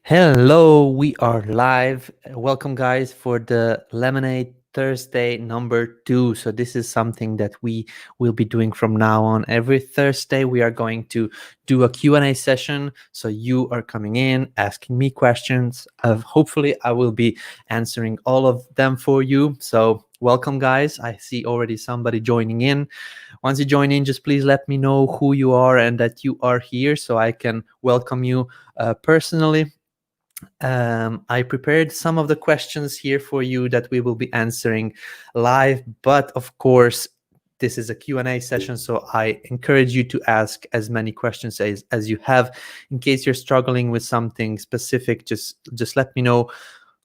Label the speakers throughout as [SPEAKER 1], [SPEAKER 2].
[SPEAKER 1] Hello, we are live. Welcome, guys, for the LemonAid Thursday number 2. So this is something that we will be doing from now on. Every Thursday, we are going to do a Q&A session. So you are coming in, asking me questions. Hopefully, I will be answering all of them for you. So welcome, guys. I see already somebody joining in. Once you join in, just please let me know who you are and that you are here so I can welcome you personally. I prepared some of the questions here for you that we will be answering live, but of course, this is a Q&A session, so I encourage you to ask as many questions as you have. In case you're struggling with something specific, just let me know.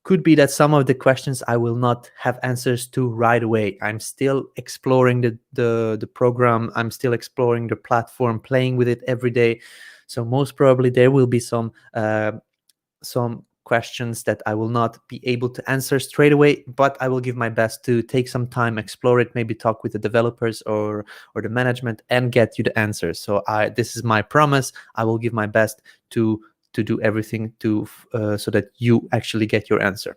[SPEAKER 1] Could be that some of the questions I will not have answers to right away. I'm still exploring the program. I'm still exploring the platform, playing with it every day. So most probably there will be some questions that I will not be able to answer straight away, but I will give my best to take some time, explore it, maybe talk with the developers or the management and get you the answers. So this is my promise. I will give my best to do everything so that you actually get your answer.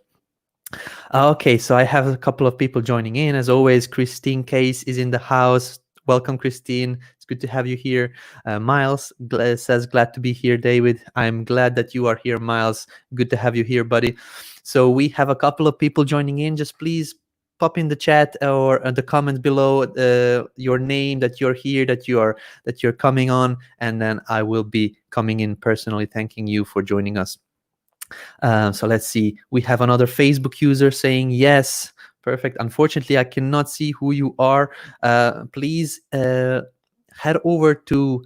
[SPEAKER 1] Okay, so I have a couple of people joining in. As always, Christine Case is in the house. Welcome, Christine. It's good to have you here. Miles says, glad to be here, David. I'm glad that you are here, Miles. Good to have you here, buddy. So we have a couple of people joining in. Just please pop in the chat or the comments below your name, that you're here, that you're coming on, and then I will be coming in personally thanking you for joining us. So let's see. We have another Facebook user saying yes. Perfect. Unfortunately, I cannot see who you are. Please head over to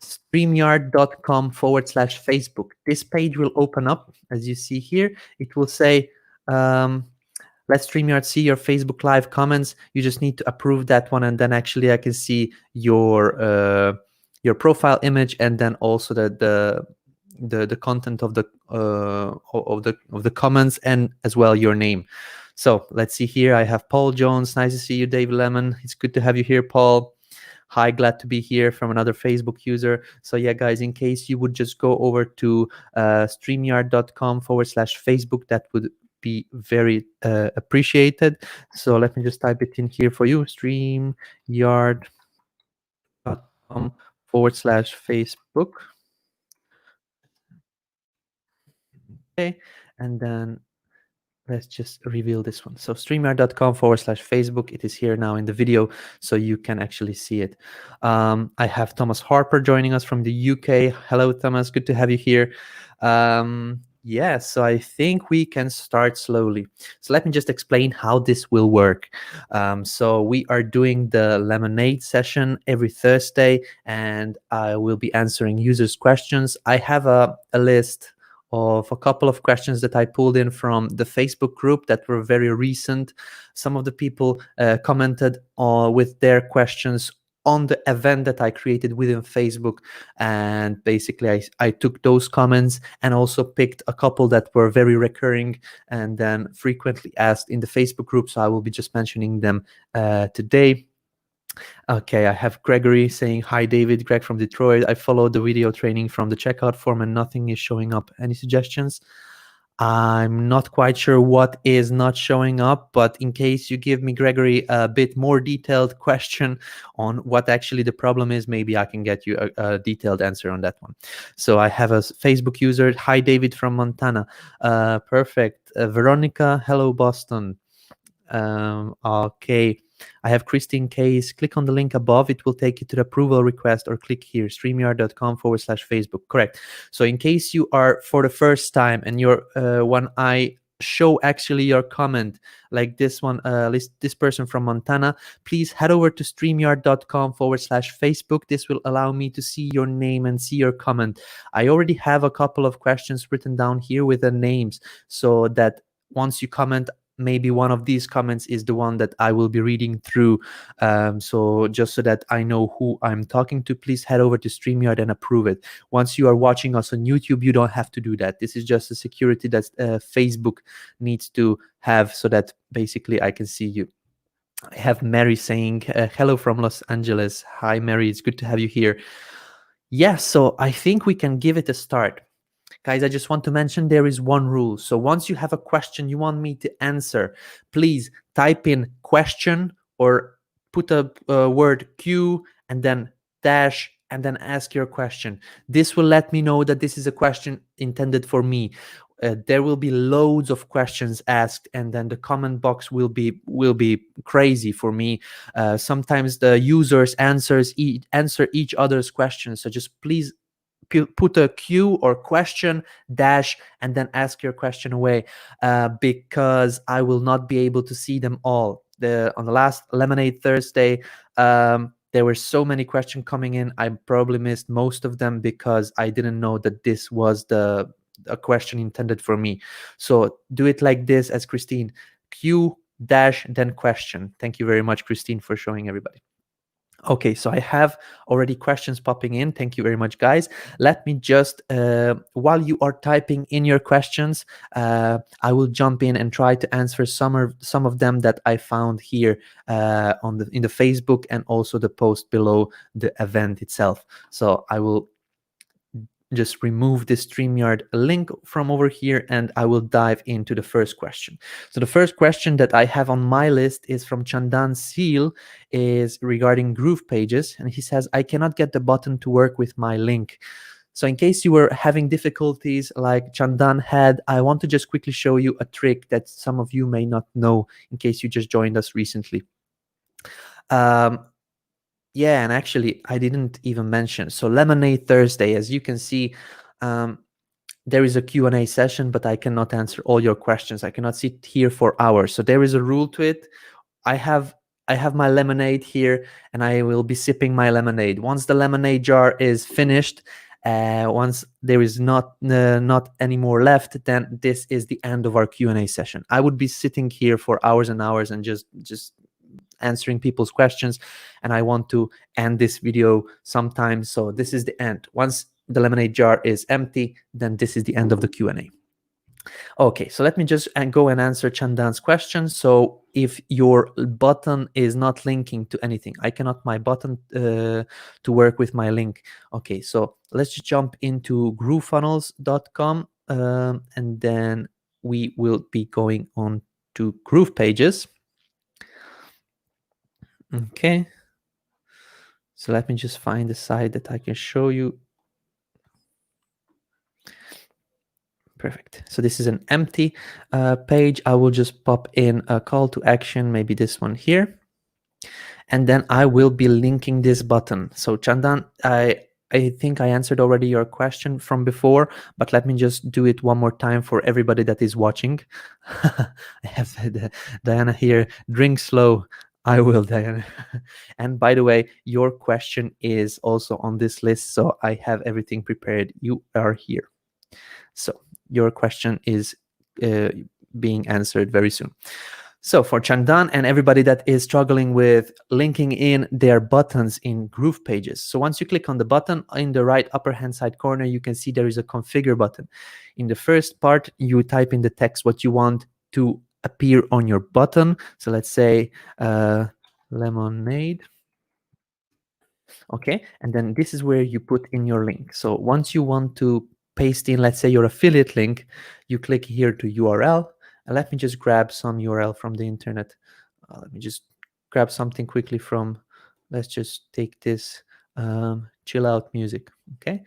[SPEAKER 1] streamyard.com/Facebook. This page will open up, as you see here. It will say, let StreamYard see your Facebook Live comments. You just need to approve that one, and then actually I can see your profile image, and then also the content of the comments, and as well your name. So let's see here. I have Paul Jones. Nice to see you, Dave Lemon. It's good to have you here, Paul. Hi, glad to be here, from another Facebook user. So yeah, guys, in case you would just go over to streamyard.com/Facebook, that would be very appreciated. So let me just type it in here for you. streamyard.com/Facebook. Okay, and then let's just reveal this one. So streamyard.com/Facebook. It is here now in the video, so you can actually see it. I have Thomas Harper joining us from the UK. Hello, Thomas. Good to have you here. Yeah, so I think we can start slowly. So let me just explain how this will work. So we are doing the LemonAid session every Thursday, and I will be answering users' questions. I have a list of a couple of questions that I pulled in from the Facebook group that were very recent. Some of the people commented with their questions on the event that I created within Facebook, and basically I took those comments and also picked a couple that were very recurring and then frequently asked in the Facebook group, so I will be just mentioning them today. Okay, I have Gregory saying, hi, David, Greg from Detroit. I followed the video training from the checkout form and nothing is showing up. Any suggestions? I'm not quite sure what is not showing up, but in case you give me, Gregory, a bit more detailed question on what actually the problem is, maybe I can get you a detailed answer on that one. So I have a Facebook user. Hi, David from Montana. Perfect. Veronica, hello, Boston. Okay. I have Christine Case. Click on the link above. It will take you to the approval request, or click here, streamyard.com/Facebook. Correct. So in case you are for the first time and you're when I show actually your comment, like this one, this person from Montana, please head over to streamyard.com/Facebook. This will allow me to see your name and see your comment. I already have a couple of questions written down here with the names, so that once you comment, maybe one of these comments is the one that I will be reading through. So just so that I know who I'm talking to, please head over to StreamYard and approve it. Once you are watching us on YouTube, you don't have to do that. This is just a security that Facebook needs to have, so that basically I can see you. I have Mary saying, hello from Los Angeles. Hi, Mary. It's good to have you here. Yeah, so I think we can give it a start. Guys, I just want to mention there is one rule. So once you have a question you want me to answer, please type in question or put a word Q and then dash and then ask your question. This will let me know that this is a question intended for me. There will be loads of questions asked, and then the comment box will be crazy for me. Sometimes the users answer each other's questions. So just please put a Q or question dash and then ask your question away, because I will not be able to see them all. On the last LemonAid Thursday, there were so many questions coming in. I probably missed most of them because I didn't know that this was a question intended for me. So do it like this, as Christine: Q dash then question. Thank you very much, Christine, for showing everybody. Okay, so I have already questions popping in. Thank you very much, guys. Let me just, while you are typing in your questions, I will jump in and try to answer some of them that I found here in the Facebook and also the post below the event itself. So I will just remove the StreamYard link from over here and I will dive into the first question. So the first question that I have on my list is from Chandan Seal, is regarding GroovePages, and he says, I cannot get the button to work with my link. So in case you were having difficulties like Chandan had, I want to just quickly show you a trick that some of you may not know in case you just joined us recently. Yeah, and actually, I didn't even mention. So LemonAid Thursday, as you can see, there is a Q&A session, but I cannot answer all your questions. I cannot sit here for hours. So there is a rule to it. I have my lemonade here, and I will be sipping my lemonade. Once the lemonade jar is finished, once there is not any more left, then this is the end of our Q&A session. I would be sitting here for hours and hours and just answering people's questions, and I want to end this video sometime. So this is the end. Once the lemonade jar is empty, then this is the end of the Q&A. Okay, so let me just go and answer Chandan's question. So if your button is not linking to anything, I cannot my button to work with my link. Okay, so let's just jump into GrooveFunnels.com, and then we will be going on to GroovePages. Okay, so let me just find the site that I can show you. Perfect. So this is an empty page. I will just pop in a call to action, maybe this one here. And then I will be linking this button. So Chandan, I think I answered already your question from before, but let me just do it one more time for everybody that is watching. I have Diana here, drink slow. I will, Diana. And by the way, your question is also on this list, so I have everything prepared. You are here. So your question is being answered very soon. So for Chandan and everybody that is struggling with linking in their buttons in GroovePages. So once you click on the button in the right upper hand side corner, you can see there is a configure button. In the first part, you type in the text what you want to appear on your button. So let's say LemonAid. Okay, and then this is where you put in your link. So once you want to paste in, let's say, your affiliate link, you click here to URL. And let me just grab some URL from the internet. Let me just grab something quickly from, let's just take this chill out music. Okay,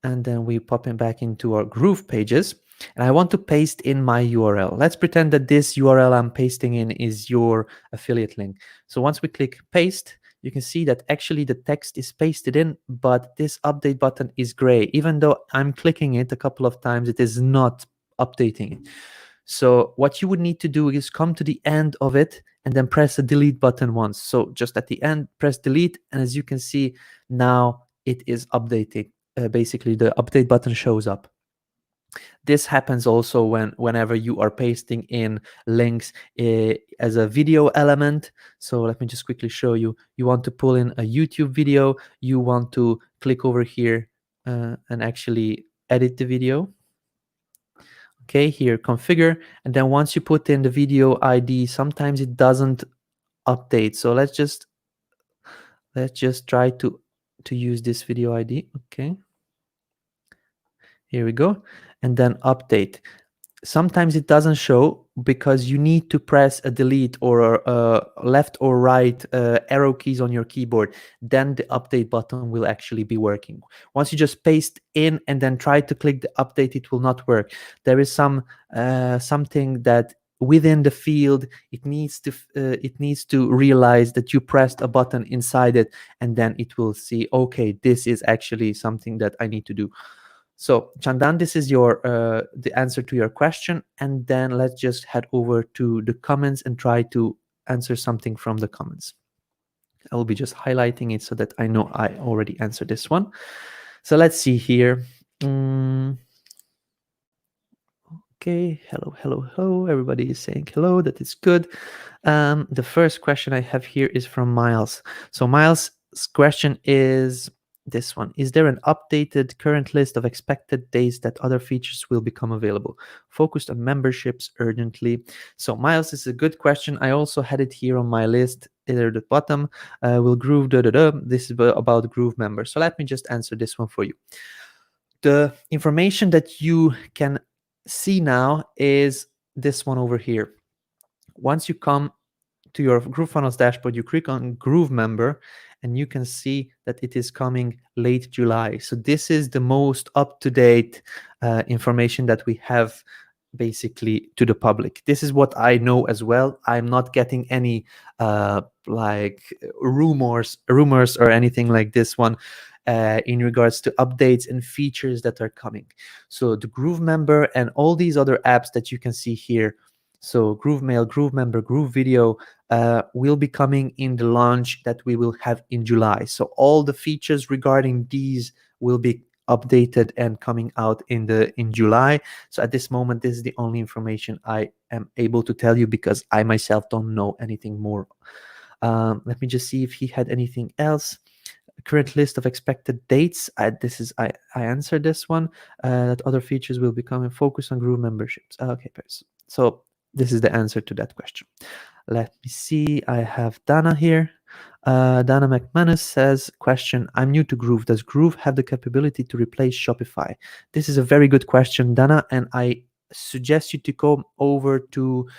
[SPEAKER 1] and then we pop in back into our GroovePages. And I want to paste in my URL. Let's pretend that this URL I'm pasting in is your affiliate link. So once we click paste, you can see that actually the text is pasted in, but this update button is gray. Even though I'm clicking it a couple of times, it is not updating it. So what you would need to do is come to the end of it and then press the delete button once. So just at the end, press delete. And as you can see, now it is updating. Basically, the update button shows up. This happens also whenever you are pasting in links as a video element. So let me just quickly show you. You want to pull in a YouTube video. You want to click over here and actually edit the video. Okay, here, configure. And then once you put in the video ID, sometimes it doesn't update. So let's just try to use this video ID. Okay. Here we go. And then update. Sometimes it doesn't show because you need to press a delete or a left or right arrow keys on your keyboard. Then the update button will actually be working. Once you just paste in and then try to click the update, it will not work. There is something that within the field it needs to realize that you pressed a button inside it, and then it will see, okay, this is actually something that I need to do. So Chandan, this is your the answer to your question, and then let's just head over to the comments and try to answer something from the comments. I will be just highlighting it so that I know I already answered this one. So let's see here. Okay, hello. Everybody is saying hello. That is good. The first question I have here is from Miles. So Miles' question is this one: is there an updated current list of expected days that other features will become available? Focused on memberships urgently. So Miles, this is a good question. I also had it here on my list, either at the bottom. Will Groove This is about GrooveMember. So let me just answer this one for you. The information that you can see now is this one over here. Once you come to your GrooveFunnels dashboard, you click on GrooveMember, and you can see that it is coming late July. So this is the most up-to-date information that we have basically to the public. This is what I know as well. I'm not getting any like rumors or anything like this one in regards to updates and features that are coming. So the GrooveMember and all these other apps that you can see here, so GrooveMail, GrooveMember, GrooveVideo, will be coming in the launch that we will have in July. So all the features regarding these will be updated and coming out in July. So at this moment, this is the only information I am able to tell you because I myself don't know anything more. Let me just see if he had anything else. Current list of expected dates. I answered this one. That other features will become in focus on Groove memberships. Okay, so this is the answer to that question. Let me see. I have Dana here. Dana McManus says, question, I'm new to Groove. Does Groove have the capability to replace Shopify? This is a very good question, Dana, and I suggest you to come over to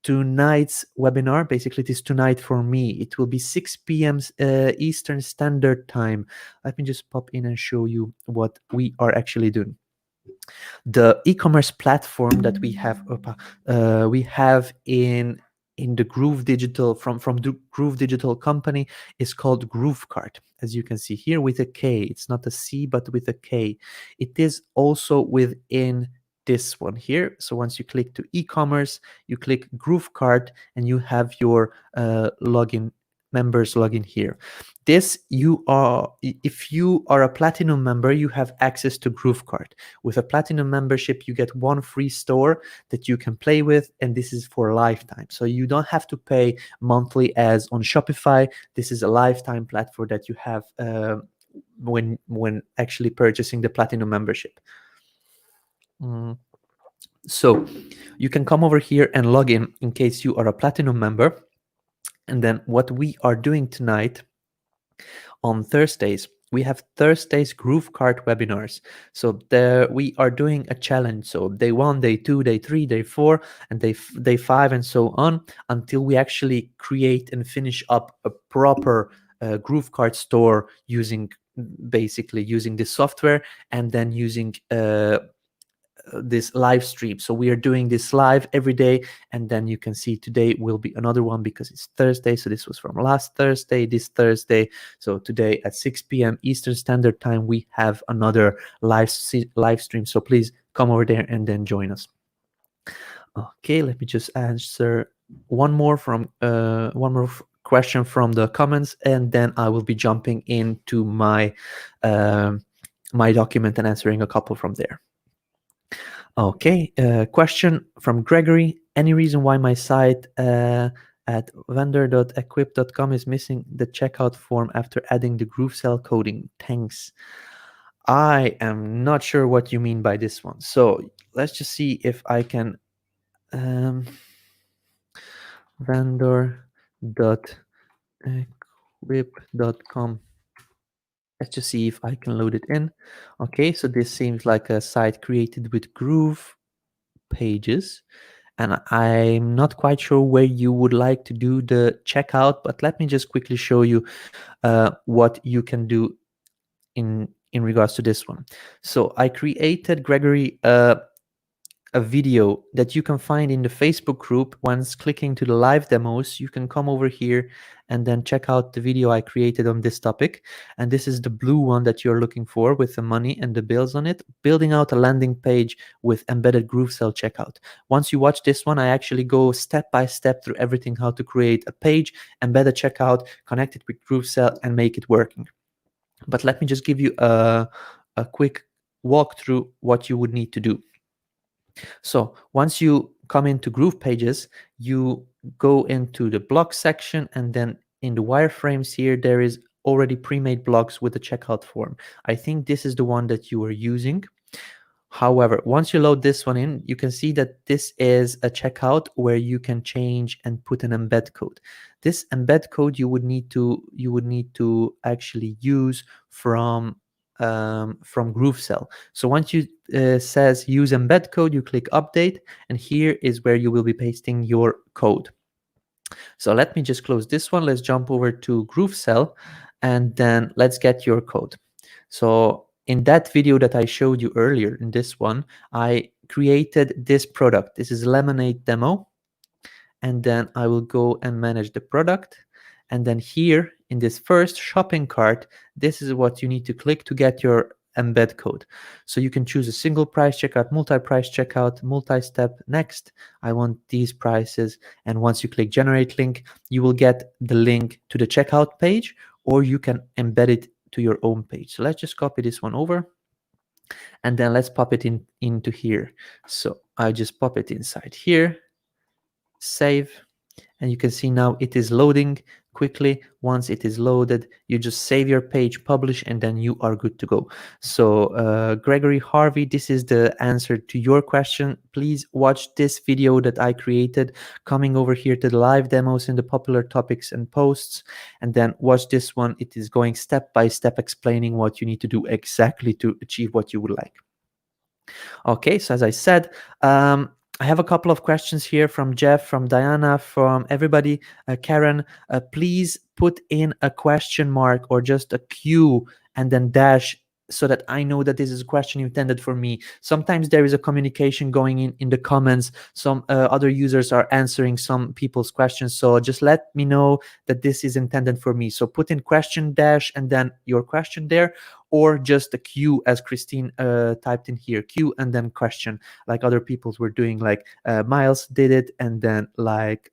[SPEAKER 1] tonight's webinar. Basically, it is tonight for me. It will be 6 p.m. Eastern Standard Time. Let me just pop in and show you what we are actually doing. The e-commerce platform that we have in the Groove Digital from the Groove Digital company is called GrooveKart, as you can see here with a K. It's not a C, but with a K. It is also within this one here. So once you click to e-commerce, you click GrooveKart, and you have your members login here. If you are a platinum member, you have access to GrooveKart. With a platinum membership, you get one free store that you can play with, and this is for a lifetime. So you don't have to pay monthly as on Shopify. This is a lifetime platform that you have when actually purchasing the platinum membership. So you can come over here and log in case you are a platinum member. And then what we are doing tonight on Thursdays, we have Thursdays GrooveKart webinars. So there we are doing a challenge. So day 1, day 2, day 3, day 4, and day 5, and so on, until we actually create and finish up a proper GrooveKart store using this software, and then using this live stream. So we are doing this live every day, and then you can see today will be another one because it's Thursday. So this was from last Thursday, this Thursday. So today at 6 p.m. Eastern Standard Time, we have another live stream. So please come over there and then join us. Okay, let me just answer one more question from the comments, and then I will be jumping into my my document and answering a couple from there. Okay, question from Gregory. Any reason why my site at vendor.equip.com is missing the checkout form after adding the GrooveSell coding? Thanks. I am not sure what you mean by this one. So let's just see if I can vendor.equip.com. Let's just see if I can load it in. Okay, so this seems like a site created with GroovePages, and I'm not quite sure where you would like to do the checkout, but let me just quickly show you what you can do in regards to this one. So I created, Gregory, a video that you can find in the Facebook group. Once clicking to the live demos, you can come over here and then check out the video I created on this topic. And this is the blue one that you're looking for with the money and the bills on it, building out a landing page with embedded GrooveSell checkout. Once you watch this one, I actually go step by step through everything, how to create a page, embed a checkout, connect it with GrooveSell, and make it working. But let me just give you a quick walkthrough what you would need to do. So once you come into GroovePages, you go into the blog section, and then in the wireframes here, there is already pre-made blocks with the checkout form. I think this is the one that you are using. However, once you load this one in, you can see that this is a checkout where you can change and put an embed code. This embed code you would need to actually use from GrooveSell. So once you says use embed code, you click update, and here is where you will be pasting your code. So let me just close this one. Let's jump over to GrooveSell, and then let's get your code. So in that video that I showed you earlier, in this one, I created this product. This is LemonAid demo. And then I will go and manage the product. And then here in this first shopping cart, this is what you need to click to get your embed code. So you can choose a single price checkout, multi-price checkout, multi-step. Next, I want these prices. And once you click generate link, you will get the link to the checkout page, or you can embed it to your own page. So let's just copy this one over, and then let's pop it into here. So I just pop it inside here, save, and you can see now it is loading quickly. Once it is loaded, you just save your page, publish, and then you are good to go. So Gregory Harvey, this is the answer to your question. Please watch this video that I created, coming over here to the live demos in the popular topics and posts, and then watch this one. It is going step by step, explaining what you need to do exactly to achieve what you would like. Okay, so as I said, I have a couple of questions here from Jeff, from Diana, from everybody. Karen, please put in a question mark or just a Q and then dash, so that I know that this is a question intended for me. Sometimes there is a communication going in the comments. Some other users are answering some people's questions. So just let me know that this is intended for me. So put in question dash and then your question there, or just a Q as Christine typed in here, Q and then question, like other people's were doing, like Miles did it, and then like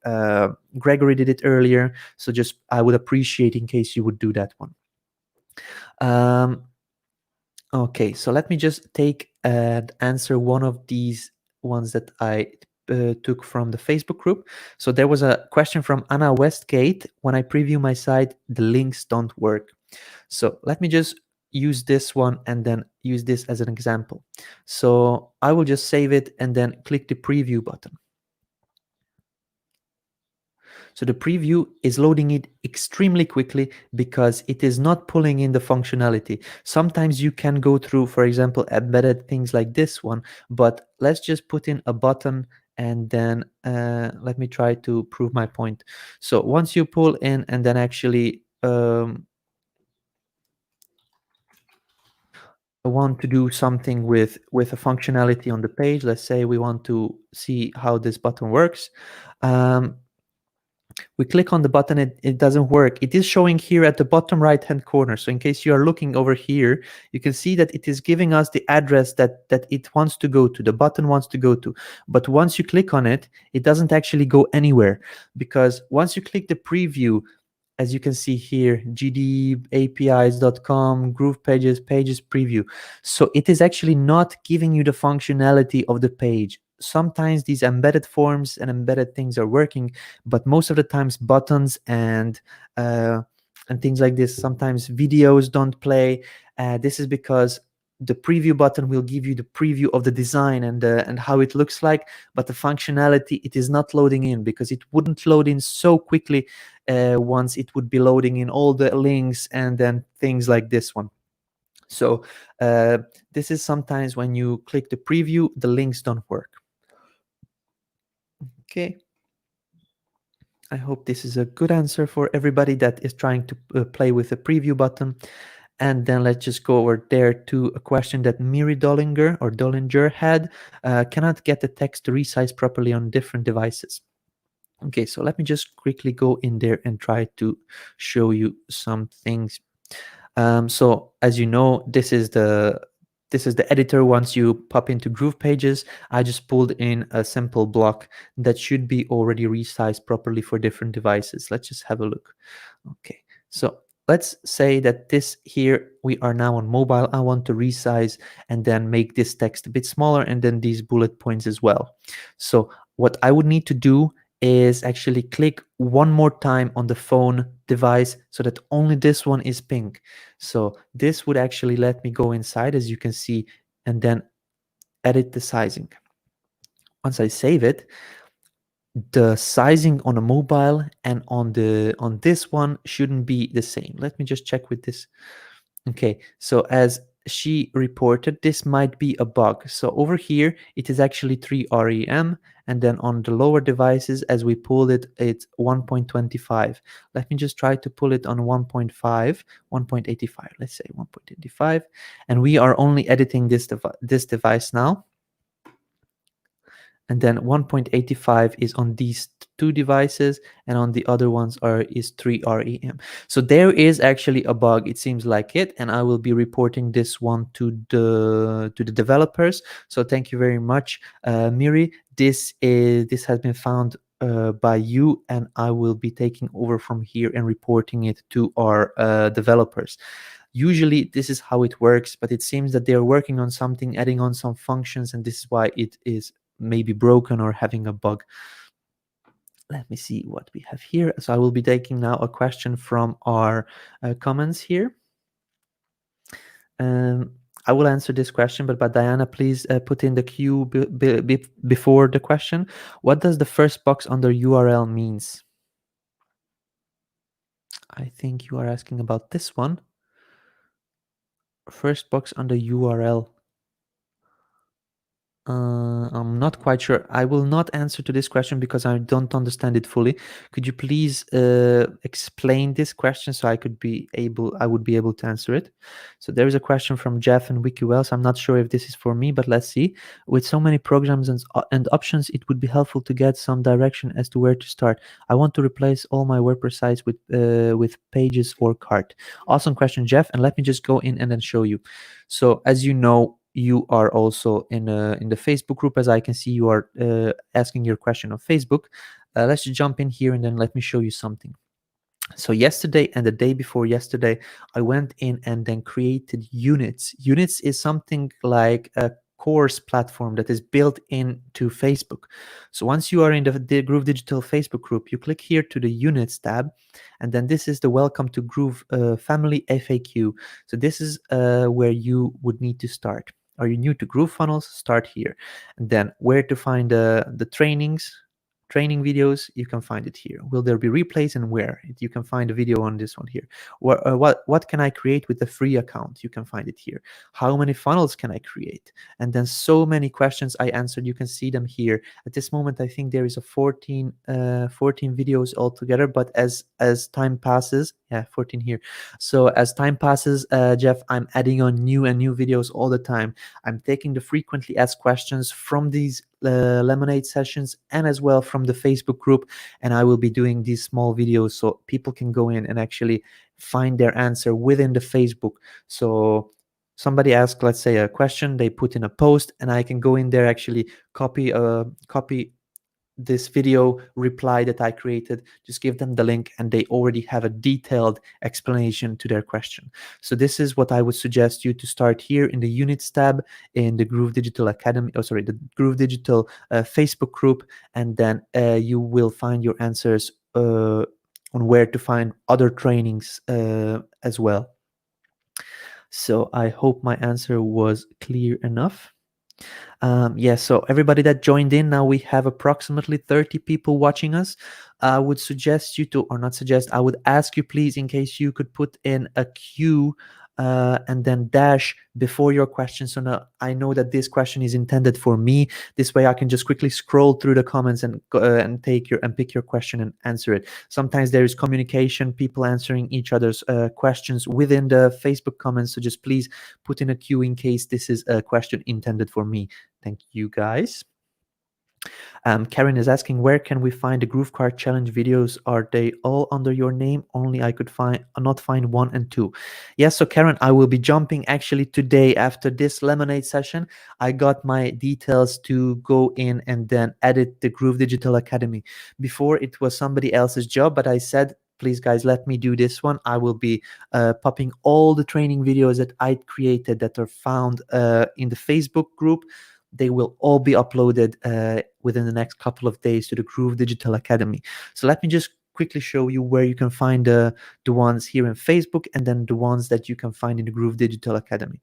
[SPEAKER 1] Gregory did it earlier. So just, I would appreciate in case you would do that one. Okay, so let me just take and answer one of these ones that I took from the Facebook group. So there was a question from Anna Westgate. When I preview my site, the links don't work. So let me just use this one and then use this as an example. So I will just save it and then click the preview button. So the preview is loading it extremely quickly because it is not pulling in the functionality. Sometimes you can go through, for example, embedded things like this one, but let's just put in a button, and then let me try to prove my point. So once you pull in and then actually I want to do something with a functionality on the page. Let's say we want to see how this button works. We click on the button, it doesn't work. It is showing here at the bottom right hand corner. So in case you are looking over here, you can see that it is giving us the address that it wants to go to, the button wants to go to. But once you click on it, it doesn't actually go anywhere, because once you click the preview, as you can see here, gdapis.com, GroovePages, pages preview. So it is actually not giving you the functionality of the page. Sometimes these embedded forms and embedded things are working, but most of the times buttons and things like this, sometimes videos don't play. This is because the preview button will give you the preview of the design and how it looks like, but the functionality, it is not loading in, because it wouldn't load in so quickly once it would be loading in all the links and then things like this one. So this is sometimes when you click the preview, the links don't work. Okay. I hope this is a good answer for everybody that is trying to play with the preview button. And then let's just go over there to a question that Miri Dollinger had. Cannot get the text to resize properly on different devices. Okay, so let me just quickly go in there and try to show you some things. So as you know, this is the editor. Once you pop into GroovePages, I just pulled in a simple block that should be already resized properly for different devices. Let's just have a look. Okay, so let's say that this here, we are now on mobile. I want to resize and then make this text a bit smaller, and then these bullet points as well. So what I would need to do is actually click one more time on the phone device so that only this one is pink. So this would actually let me go inside, as you can see, and then edit the sizing. Once I save it, the sizing on a mobile and on this one shouldn't be the same. Let me just check with this. Okay, so as she reported, this might be a bug. So over here, it is actually 3 REM, and then on the lower devices, as we pulled it, it's 1.25. Let me just try to pull it on 1.5, 1.85. Let's say 1.85, and we are only editing this device now. And then 1.85 is on these two devices, and on the other ones is 3 REM. So there is actually a bug, it seems like it, and I will be reporting this one to the developers. So thank you very much, Miri. This has been found by you, and I will be taking over from here and reporting it to our developers. Usually this is how it works, but it seems that they're working on something, adding on some functions, and this is why it is maybe broken or having a bug. Let me see what we have here. So I will be taking now a question from our comments here. I will answer this question, but Diana, please put in the queue before the question. What does the first box under URL means? I think you are asking about this one. First box under URL. I'm not quite sure. I will not answer to this question because I don't understand it fully. Could you please explain this question so I would be able to answer it? So there is a question from Jeff and WikiWells. I'm not sure if this is for me, but let's see. With so many programs and options, it would be helpful to get some direction as to where to start. I want to replace all my WordPress sites with Pages or Cart. Awesome question, Jeff. And let me just go in and then show you. So as you know, you are also in the Facebook group. As I can see, you are asking your question on Facebook. Let's just jump in here and then let me show you something. So yesterday and the day before yesterday, I went in and then created units. Units is something like a course platform that is built into Facebook. So once you are in the Groove Digital Facebook group, you click here to the Units tab, and then this is the Welcome to Groove Family FAQ. So this is where you would need to start. Are you new to GrooveFunnels? Start here. And then where to find the training videos, you can find it here. Will there be replays, and where? You can find a video on this one here. What can I create with the free account? You can find it here. How many funnels can I create? And then so many questions I answered. You can see them here. At this moment, I think there is a 14 videos altogether, but as time passes, 14 here. So as time passes, Jeff, I'm adding on new videos all the time. I'm taking the frequently asked questions from these LemonAid sessions and as well from the Facebook group, and I will be doing these small videos so people can go in and actually find their answer within the Facebook. So somebody asks, let's say, a question, they put in a post, and I can go in there, actually copy this video reply that I created, just give them the link, and they already have a detailed explanation to their question. So this is what I would suggest you to start here in the Units tab in the Groove Digital Academy, the Groove Digital Facebook group, and then you will find your answers on where to find other trainings as well. So I hope my answer was clear enough. So everybody that joined in, now we have approximately 30 people watching us. I would suggest you to, or not suggest, I would ask you please, in case you could put in a queue and then dash before your question. So now I know that this question is intended for me. This way I can just quickly scroll through the comments and pick your question and answer it. Sometimes there is communication, people answering each other's questions within the Facebook comments. So just please put in a queue in case this is a question intended for me. Thank you, guys. Karen is asking, where can we find the GrooveKart challenge videos? Are they all under your name? Only I could not find 1 and 2. Yes, so Karen, I will be jumping actually today after this LemonAid session. I got my details to go in and then edit the Groove Digital Academy. Before it was somebody else's job, but I said, please guys, let me do this one. I will be popping all the training videos that I created that are found in the Facebook group. They will all be uploaded within the next couple of days to the Groove Digital Academy. So let me just quickly show you where you can find the ones here in Facebook, and then the ones that you can find in the Groove Digital Academy.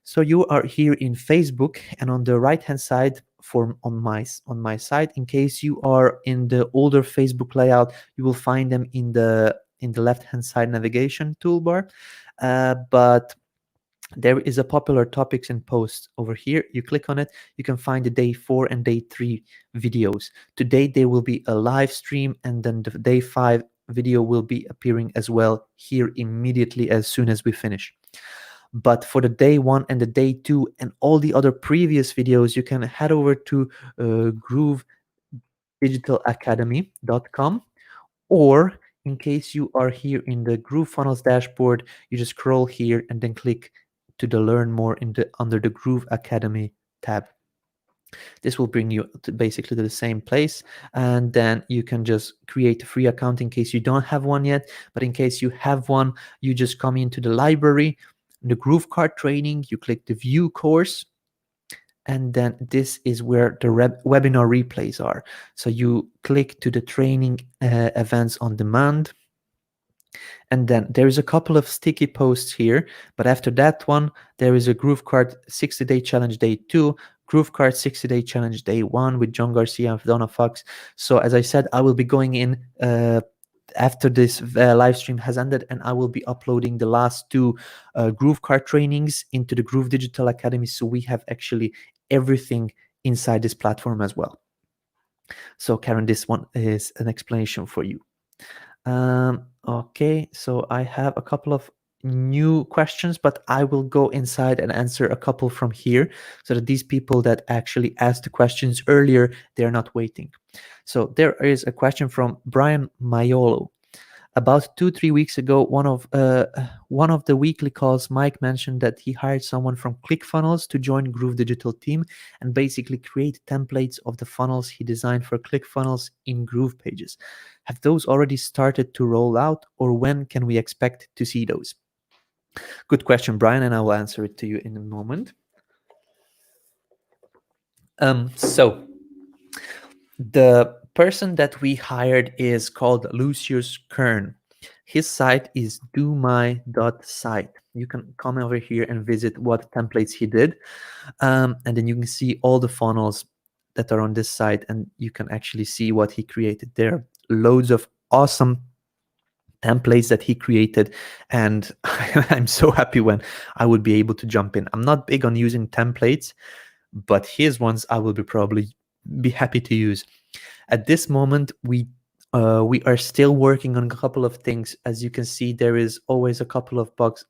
[SPEAKER 1] So you are here in Facebook, and on the right hand side on my side, in case you are in the older Facebook layout, you will find them in the left hand side navigation toolbar. But there is a popular topics and posts over here. You click on it, you can find the day 4 and day 3 videos. Today there will be a live stream, and then the day 5 video will be appearing as well here immediately as soon as we finish. But for the day 1 and the day 2 and all the other previous videos, you can head over to GrooveDigitalAcademy.com, or in case you are here in the GrooveFunnels dashboard, you just scroll here and then click to the learn more under the Groove Academy tab. This will bring you basically to the same place, and then you can just create a free account in case you don't have one yet. But in case you have one, you just come into the library, the GrooveKart training, you click the view course, and then this is where the webinar replays are. So you click to the training events on demand, and then there is a couple of sticky posts here, but after that one there is a GrooveKart 60-day challenge day 2, GrooveKart 60-day challenge day 1 with John Garcia and Donna Fox. So as I said, I will be going in after this live stream has ended, and I will be uploading the last 2 GrooveKart trainings into the Groove Digital Academy, so we have actually everything inside this platform as well. So Karen, this one is an explanation for you. Okay, so I have a couple of new questions, but I will go inside and answer a couple from here so that these people that actually asked the questions earlier, they're not waiting. So there is a question from Brian Maiolo. About 2-3 weeks ago, one of the weekly calls, Mike mentioned that he hired someone from ClickFunnels to join Groove Digital team and basically create templates of the funnels he designed for ClickFunnels in GroovePages. Have those already started to roll out, or when can we expect to see those? Good question, Brian, and I will answer it to you in a moment. So the person that we hired is called Lucius Kern. His site is domy.site. You can come over here and visit what templates he did, and then you can see all the funnels that are on this site, and you can actually see what he created. There are loads of awesome templates that he created, and I'm so happy when I would be able to jump in. I'm not big on using templates, but his ones I will probably be happy to use. At this moment, we are still working on a couple of things. As you can see, there is always a couple of bugs.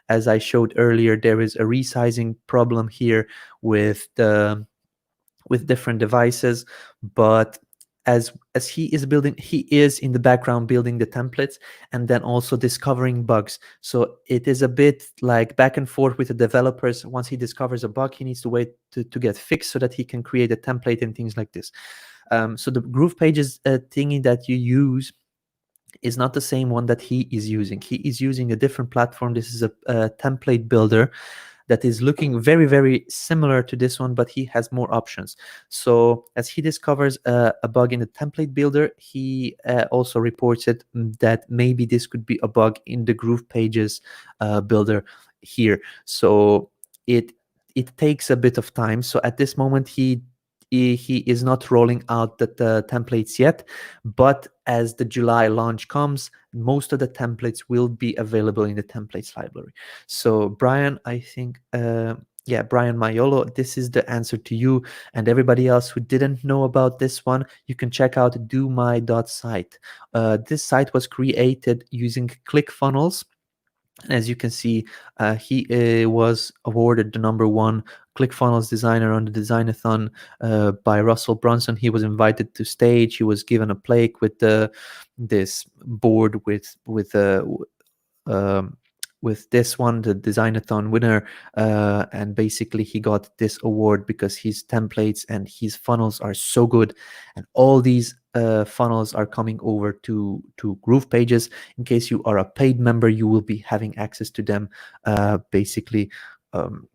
[SPEAKER 1] As I showed earlier, there is a resizing problem here with different devices, but as he is in the background building the templates and then also discovering bugs. So it is a bit like back and forth with the developers. Once he discovers a bug, he needs to wait to get fixed so that he can create a template and things like this. So the GroovePages thingy that you use is not the same one that he is using. He is using a different platform. This is a template builder that is looking very, very similar to this one, but he has more options. So as he discovers a bug in the template builder, he also reports it that maybe this could be a bug in the GroovePages builder here. So it takes a bit of time. So at this moment, he he is not rolling out the templates yet, but as the July launch comes, most of the templates will be available in the templates library. So Brian, I think yeah, Brian Maiolo, this is the answer to you. And everybody else who didn't know about this one, you can check out domy.site. This site was created using ClickFunnels. As you can see, he was awarded the #1 ClickFunnels designer on the Designathon by Russell Brunson. He was invited to stage. He was given a plaque with this board with this one, the Designathon winner, and basically he got this award because his templates and his funnels are so good, and all these funnels are coming over to GroovePages. In case you are a paid member, you will be having access to them, basically. To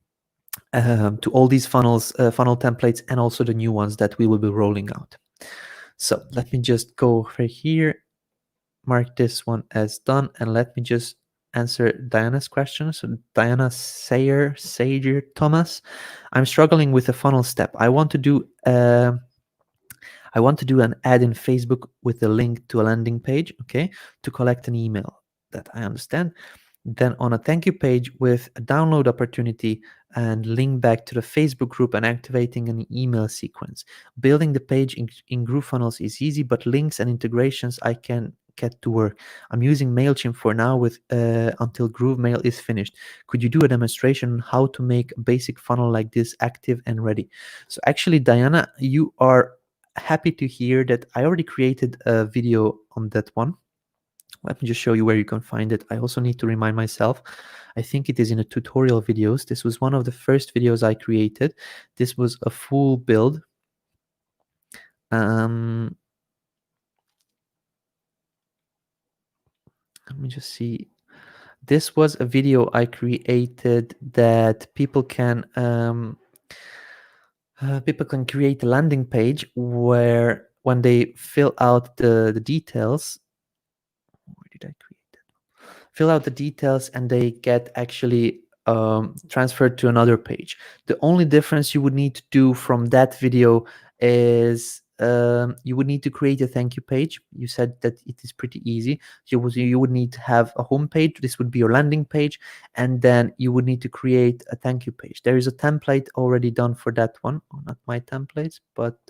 [SPEAKER 1] all these funnels, funnel templates, and also the new ones that we will be rolling out. So let me just go right here, mark this one as done, and let me just answer Diana's question. So Diana Sayer Thomas, I'm struggling with the funnel step. I want to do an ad in Facebook with a link to a landing page, okay, to collect an email. That I understand. Then on a thank you page with a download opportunity and link back to the Facebook group and activating an email sequence. Building the page in GrooveFunnels is easy, but links and integrations I can get to work. I'm using MailChimp for now with until GrooveMail is finished. Could you do a demonstration on how to make a basic funnel like this active and ready? So actually, Diana, you are happy to hear that I already created a video on that one. Let me just show you where you can find it. I also need to remind myself. I think it is in the tutorial videos. This was one of the first videos I created. This was a full build. Let me just see. This was a video I created that people can create a landing page where when they fill out the details, where did I create it? Fill out the details and they get actually transferred to another page. The only difference you would need to do from that video is you would need to create a thank you page. You said that it is pretty easy. You would need to have a home page. This would be your landing page, and then you would need to create a thank you page. There is a template already done for that one. Oh, not my templates, but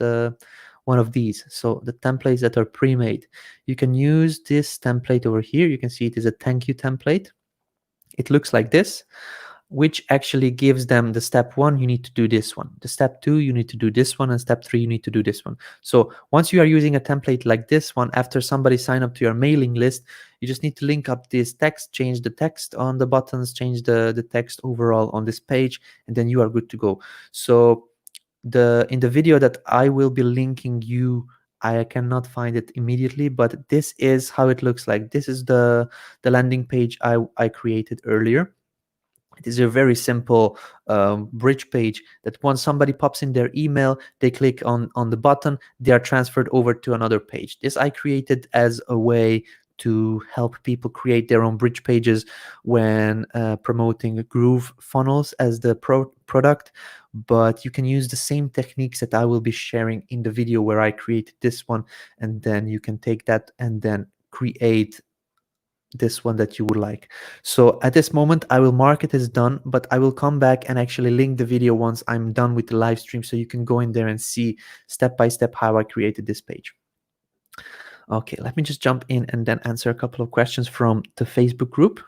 [SPEAKER 1] one of these. So the templates that are pre-made. You can use this template over here. You can see it is a thank you template. It looks like this, which actually gives them the step 1, you need to do this one. The step 2, you need to do this one. And step 3, you need to do this one. So once you are using a template like this one, after somebody sign up to your mailing list, you just need to link up this text, change the text on the buttons, change the text overall on this page, and then you are good to go. So in the video that I will be linking you, I cannot find it immediately, but this is how it looks like. This is the landing page I created earlier. It is a very simple bridge page that once somebody pops in their email, they click on the button, they are transferred over to another page. This I created as a way to help people create their own bridge pages when promoting GrooveFunnels as the product. But you can use the same techniques that I will be sharing in the video where I created this one, and then you can take that and then create this one that you would like. So at this moment, I will mark it as done, but I will come back and actually link the video once I'm done with the live stream, so you can go in there and see step by step how I created this page. Okay, let me just jump in and then answer a couple of questions from the Facebook group.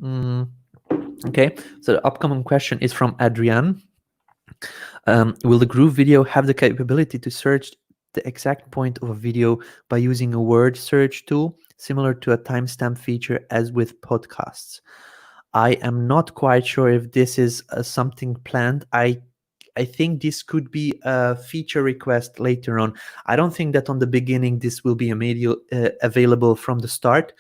[SPEAKER 1] Okay, so the upcoming question is from Adrian. Will the GrooveVideo have the capability to search the exact point of a video by using a word search tool, similar to a timestamp feature as with podcasts? I am not quite sure if this is something planned. I think this could be a feature request later on. I don't think that on the beginning this will be available from the start.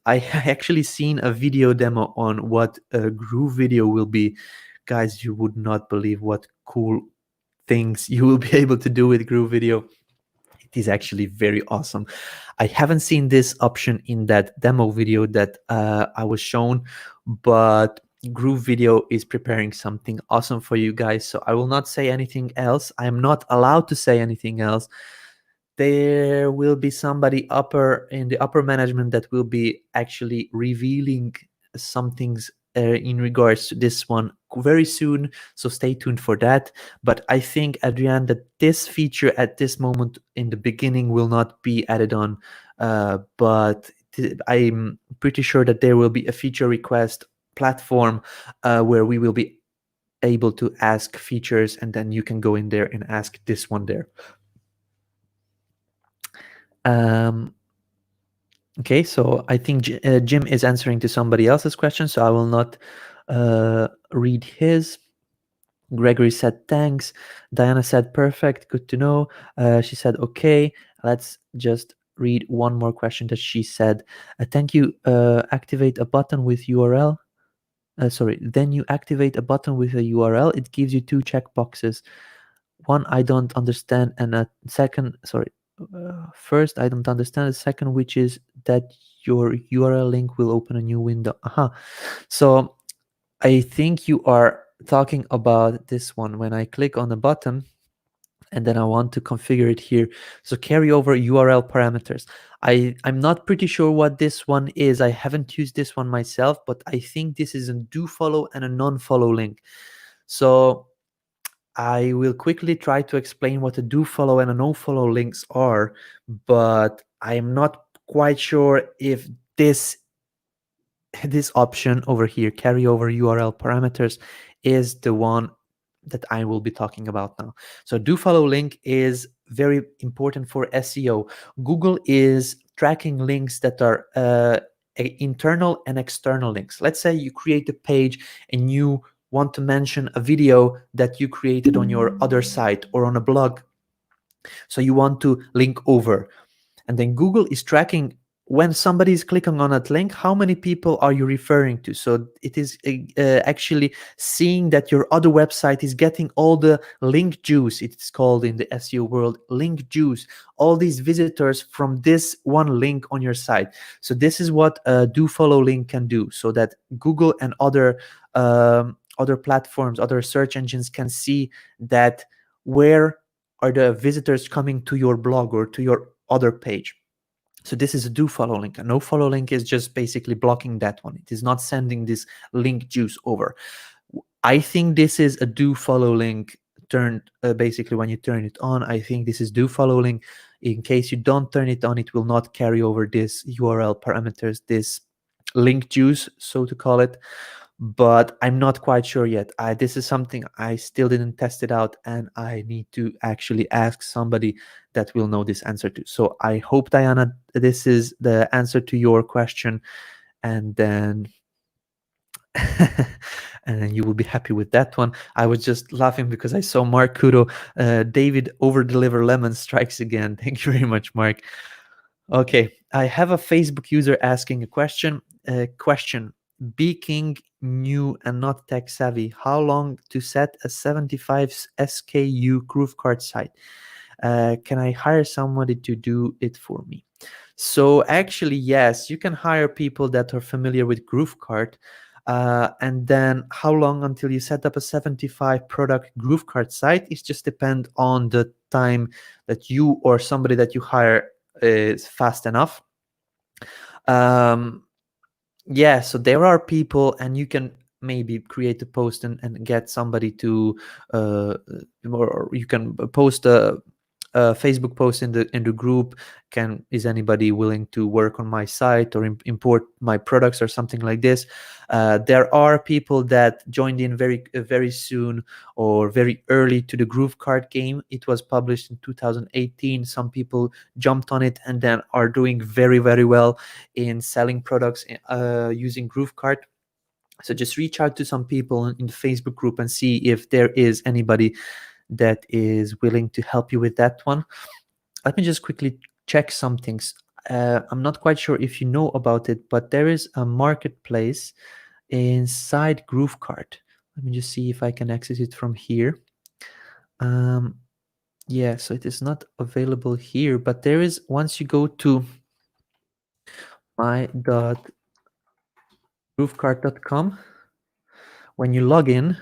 [SPEAKER 1] I actually seen a video demo on what a GrooveVideo will be. Guys, you would not believe what cool things you will be able to do with GrooveVideo. It is actually very awesome. I haven't seen this option in that demo video that I was shown, but GrooveVideo is preparing something awesome for you guys. So I will not say anything else. I am not allowed to say anything else. There will be somebody in the upper management that will be actually revealing some things in regards to this one very soon, so stay tuned for that. But I think, Adrian, that this feature at this moment in the beginning will not be added on, but I'm pretty sure that there will be a feature request platform where we will be able to ask features, and then you can go in there and ask this one there. Okay, so I think Jim is answering to somebody else's question, so I will not read his. Gregory said thanks. Diana said perfect, good to know. She said okay. Let's just read one more question that she said. Thank you. Activate a button with URL. Then you activate a button with a URL. It gives you 2 checkboxes. One I don't understand, and a second, first I don't understand, the second, which is that your URL link will open a new window. So I think you are talking about this one. When I click on the button and then I want to configure it here, so carry over URL parameters. I'm not pretty sure what this one is. I haven't used this one myself, but I think this is a do follow and a non-follow link. So I will quickly try to explain what a do follow and a no follow links are, but I'm not quite sure if this option over here, carry over URL parameters, is the one that I will be talking about now. So do follow link is very important for SEO. Google is tracking links that are internal and external links. Let's say you create a page and you want to mention a video that you created on your other site or on a blog. So you want to link over. And then Google is tracking when somebody is clicking on that link, how many people are you referring to? So it is actually seeing that your other website is getting all the link juice. It's called in the SEO world link juice, all these visitors from this one link on your site. So this is what a do follow link can do, so that Google and other platforms, other search engines can see that where are the visitors coming to your blog or to your other page. So this is a do follow link. A no follow link is just basically blocking that one. It is not sending this link juice over. I think this is a do follow link turned basically when you turn it on. I think this is do follow link. In case you don't turn it on, it will not carry over this URL parameters, this link juice, so to call it. But I'm not quite sure yet. This is something I still didn't test it out, and I need to actually ask somebody that will know this answer to. So I hope, Diana, this is the answer to your question, and then and then you will be happy with that one. I was just laughing because I saw Mark Kudo, David over deliver lemon strikes again. Thank you very much, Mark. Okay, I have a Facebook user asking a question. Being new and not tech savvy, how long to set a 75 SKU GrooveKart site? Can I hire somebody to do it for me? So actually, yes, you can hire people that are familiar with GrooveKart. And then how long until you set up a 75 product GrooveKart site? It just depends on the time that you or somebody that you hire is fast enough. Yeah, so there are people, and you can maybe create a post and get somebody to or you can post a Facebook post in the group. Is anybody willing to work on my site or import my products or something like this? There are people that joined in very soon or very early to the GrooveKart game. It was published in 2018. Some people jumped on it and then are doing very, very well in selling products using GrooveKart. So just reach out to some people in the Facebook group and see if there is anybody that is willing to help you with that one. Let me just quickly check some things. I'm not quite sure if you know about it, but there is a marketplace inside GrooveKart. Let me just see if I can access it from here. Yeah, so it is not available here, but there is, once you go to my.groovekart.com, when you log in,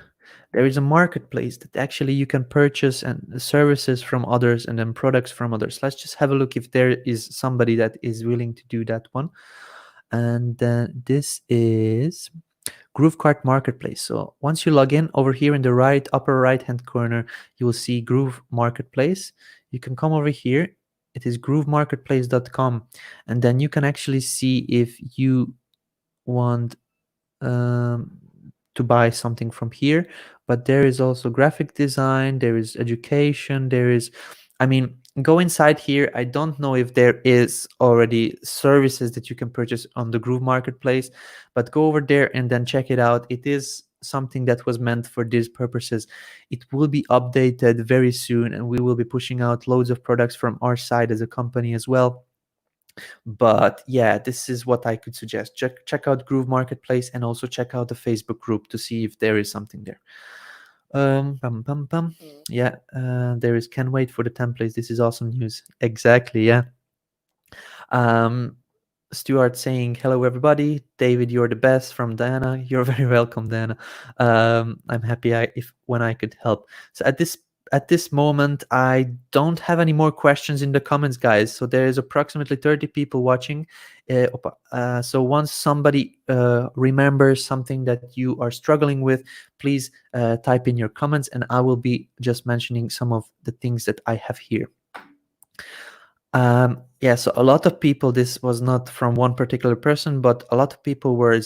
[SPEAKER 1] there is a marketplace that actually you can purchase and services from others and then products from others. Let's just have a look if there is somebody that is willing to do that one. And this is GrooveKart Marketplace. So once you log in, over here in the right upper right hand corner, you will see Groove Marketplace. You can come over here. It is groovemarketplace.com, and then you can actually see if you want to buy something from here. But there is also graphic design, there is education, there is, I mean, go inside here. I don't know if there is already services that you can purchase on the Groove Marketplace, but go over there and then check it out. It is something that was meant for these purposes. It will be updated very soon, and we will be pushing out loads of products from our side as a company as well. But yeah, this is what I could suggest. Check out Groove Marketplace, and also check out the Facebook group to see if there is something there. Yeah, there is, can wait for the templates. This is awesome news. Exactly, yeah. Stuart saying hello everybody. David, you're the best, from Diana. You're very welcome, Diana. I'm happy when I could help. So at this moment, I don't have any more questions in the comments, guys. So there is approximately 30 people watching. So once somebody remembers something that you are struggling with, please type in your comments, and I will be just mentioning some of the things that I have here. Yeah, so a lot of people, this was not from one particular person, but a lot of people were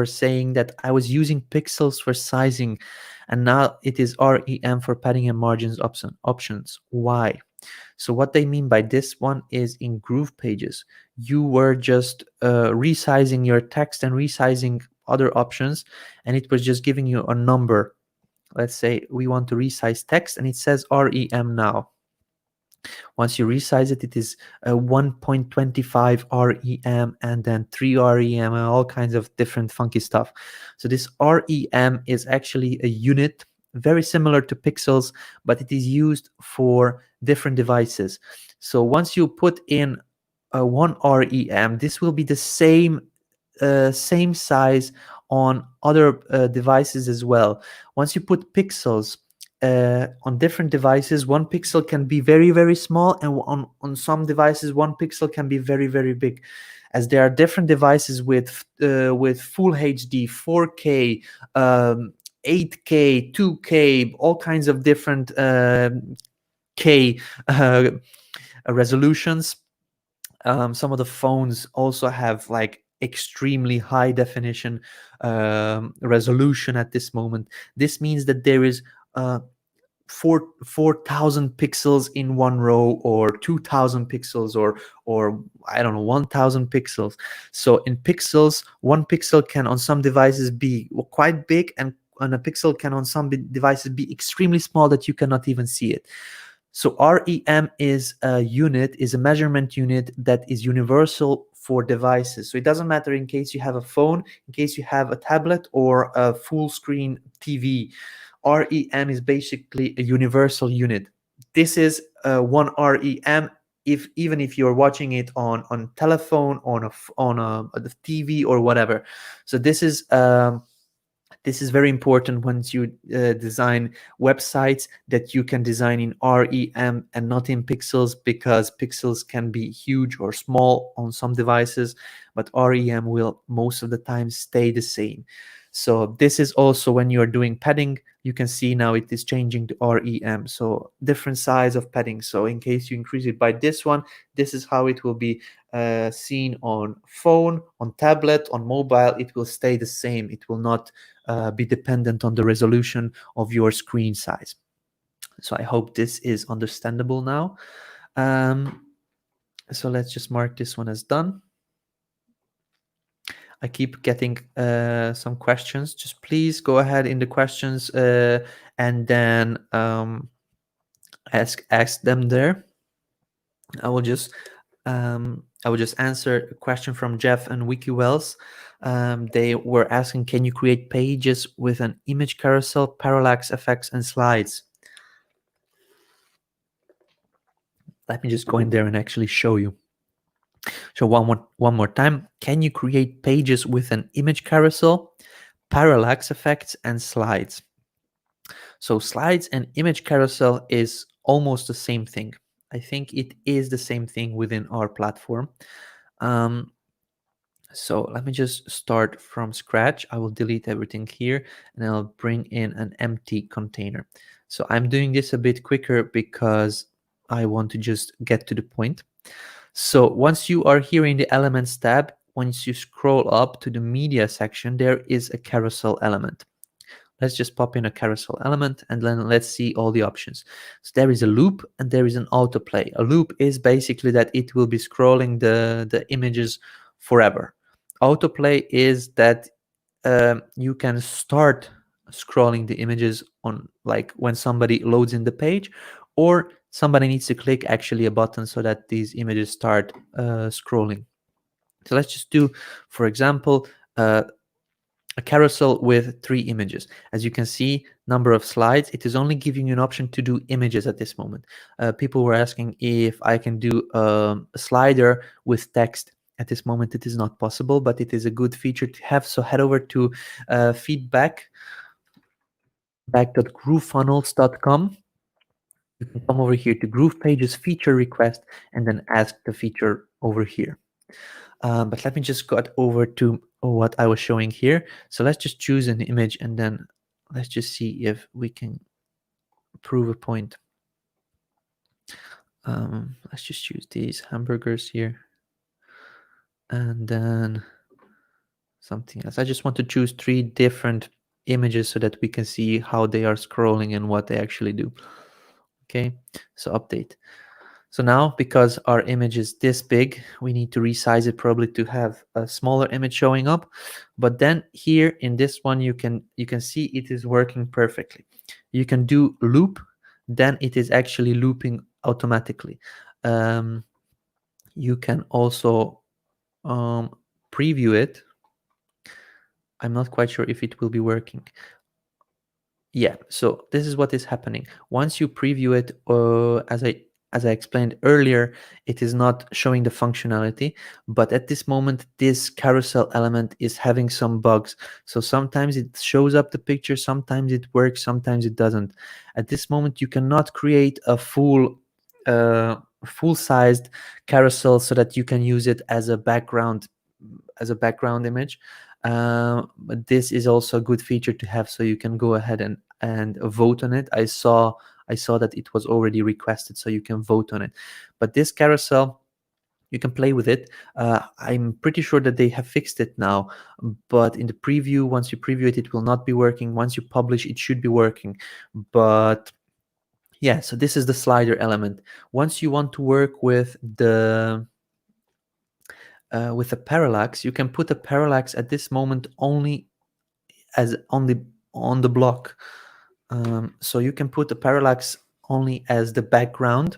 [SPEAKER 1] saying that I was using pixels for sizing, and now it is REM for padding and margins options. Why? So what they mean by this one is, in GroovePages, you were just resizing your text and resizing other options, and it was just giving you a number. Let's say we want to resize text, and it says REM now. Once you resize it, it is 1.25 REM, and then 3 REM, and all kinds of different funky stuff. So this REM is actually a unit, very similar to pixels, but it is used for different devices. So once you put in 1 REM, this will be the same size on other devices as well. Once you put pixels on different devices, 1 pixel can be very, very small, and on some devices 1 pixel can be very, very big, as there are different devices with full HD, 4K, 8K, 2K, all kinds of different K resolutions. Some of the phones also have like extremely high definition resolution at this moment. This means that there is 4,000 pixels in one row, or 2,000 pixels, or I don't know, 1,000 pixels. So in pixels, 1 pixel can on some devices be quite big, and a pixel can on some devices be extremely small that you cannot even see it. So REM is a unit, is a measurement unit that is universal for devices. So it doesn't matter in case you have a phone, in case you have a tablet, or a full screen TV. REM is basically a universal unit. This is 1 REM, even if you're watching it on telephone, on a TV or whatever. So this is very important once you design websites, that you can design in REM and not in pixels, because pixels can be huge or small on some devices, but REM will most of the time stay the same. So this is also when you're doing padding, you can see now it is changing to REM. So different size of padding. So in case you increase it by this one, this is how it will be seen on phone, on tablet, on mobile. It will stay the same. It will not be dependent on the resolution of your screen size. So I hope this is understandable now. So let's just mark this one as done. I keep getting some questions. Just please go ahead in the questions and then ask them there. I will just answer a question from Jeff and Wiki Wells. They were asking, can you create pages with an image carousel, parallax effects, and slides? Let me just go in there and actually show you. So one more time, can you create pages with an image carousel, parallax effects, and slides. So slides and image carousel is almost the same thing. I think it is the same thing within our platform. Um, so let me just start from scratch. I will delete everything here and I'll bring in an empty container. So I'm doing this a bit quicker because I want to just get to the point. So once you are here in the Elements tab, once you scroll up to the Media section, there is a carousel element. Let's just pop in a carousel element and then let's see all the options. So there is a loop and there is an autoplay. A loop is basically that it will be scrolling the images forever. Autoplay is that you can start scrolling the images on, like, when somebody loads in the page, or somebody needs to click actually a button so that these images start scrolling. So let's just do, for example, a carousel with 3 images. As you can see, number of slides, it is only giving you an option to do images at this moment. People were asking if I can do a slider with text. At this moment, it is not possible, but it is a good feature to have. So head over to feedback.groovefunnels.com. You can come over here to GroovePages feature request and then ask the feature over here. But let me just get over to what I was showing here. So let's just choose an image and then let's just see if we can prove a point. Let's just choose these hamburgers here. And then something else. I just want to choose 3 different images so that we can see how they are scrolling and what they actually do. Okay, so update. So now, because our image is this big, we need to resize it probably to have a smaller image showing up. But then here in this one, you can see it is working perfectly. You can do loop, then it is actually looping automatically. You can also preview it. I'm not quite sure if it will be working. Yeah, so this is what is happening. Once you preview it, as I explained earlier, it is not showing the functionality, but at this moment, this carousel element is having some bugs. So sometimes it shows up the picture, sometimes it works, sometimes it doesn't. At this moment, you cannot create a full-sized carousel so that you can use it as a background image. But this is also a good feature to have, so you can go ahead and vote on it. I saw that it was already requested, so you can vote on it. But this carousel, you can play with it. I'm pretty sure that they have fixed it now, but in the preview, once you preview it, it will not be working. Once you publish, it should be working. But yeah, so this is the slider element. Once you want to work with the parallax, you can put a parallax at this moment only on the block. So you can put the parallax only as the background,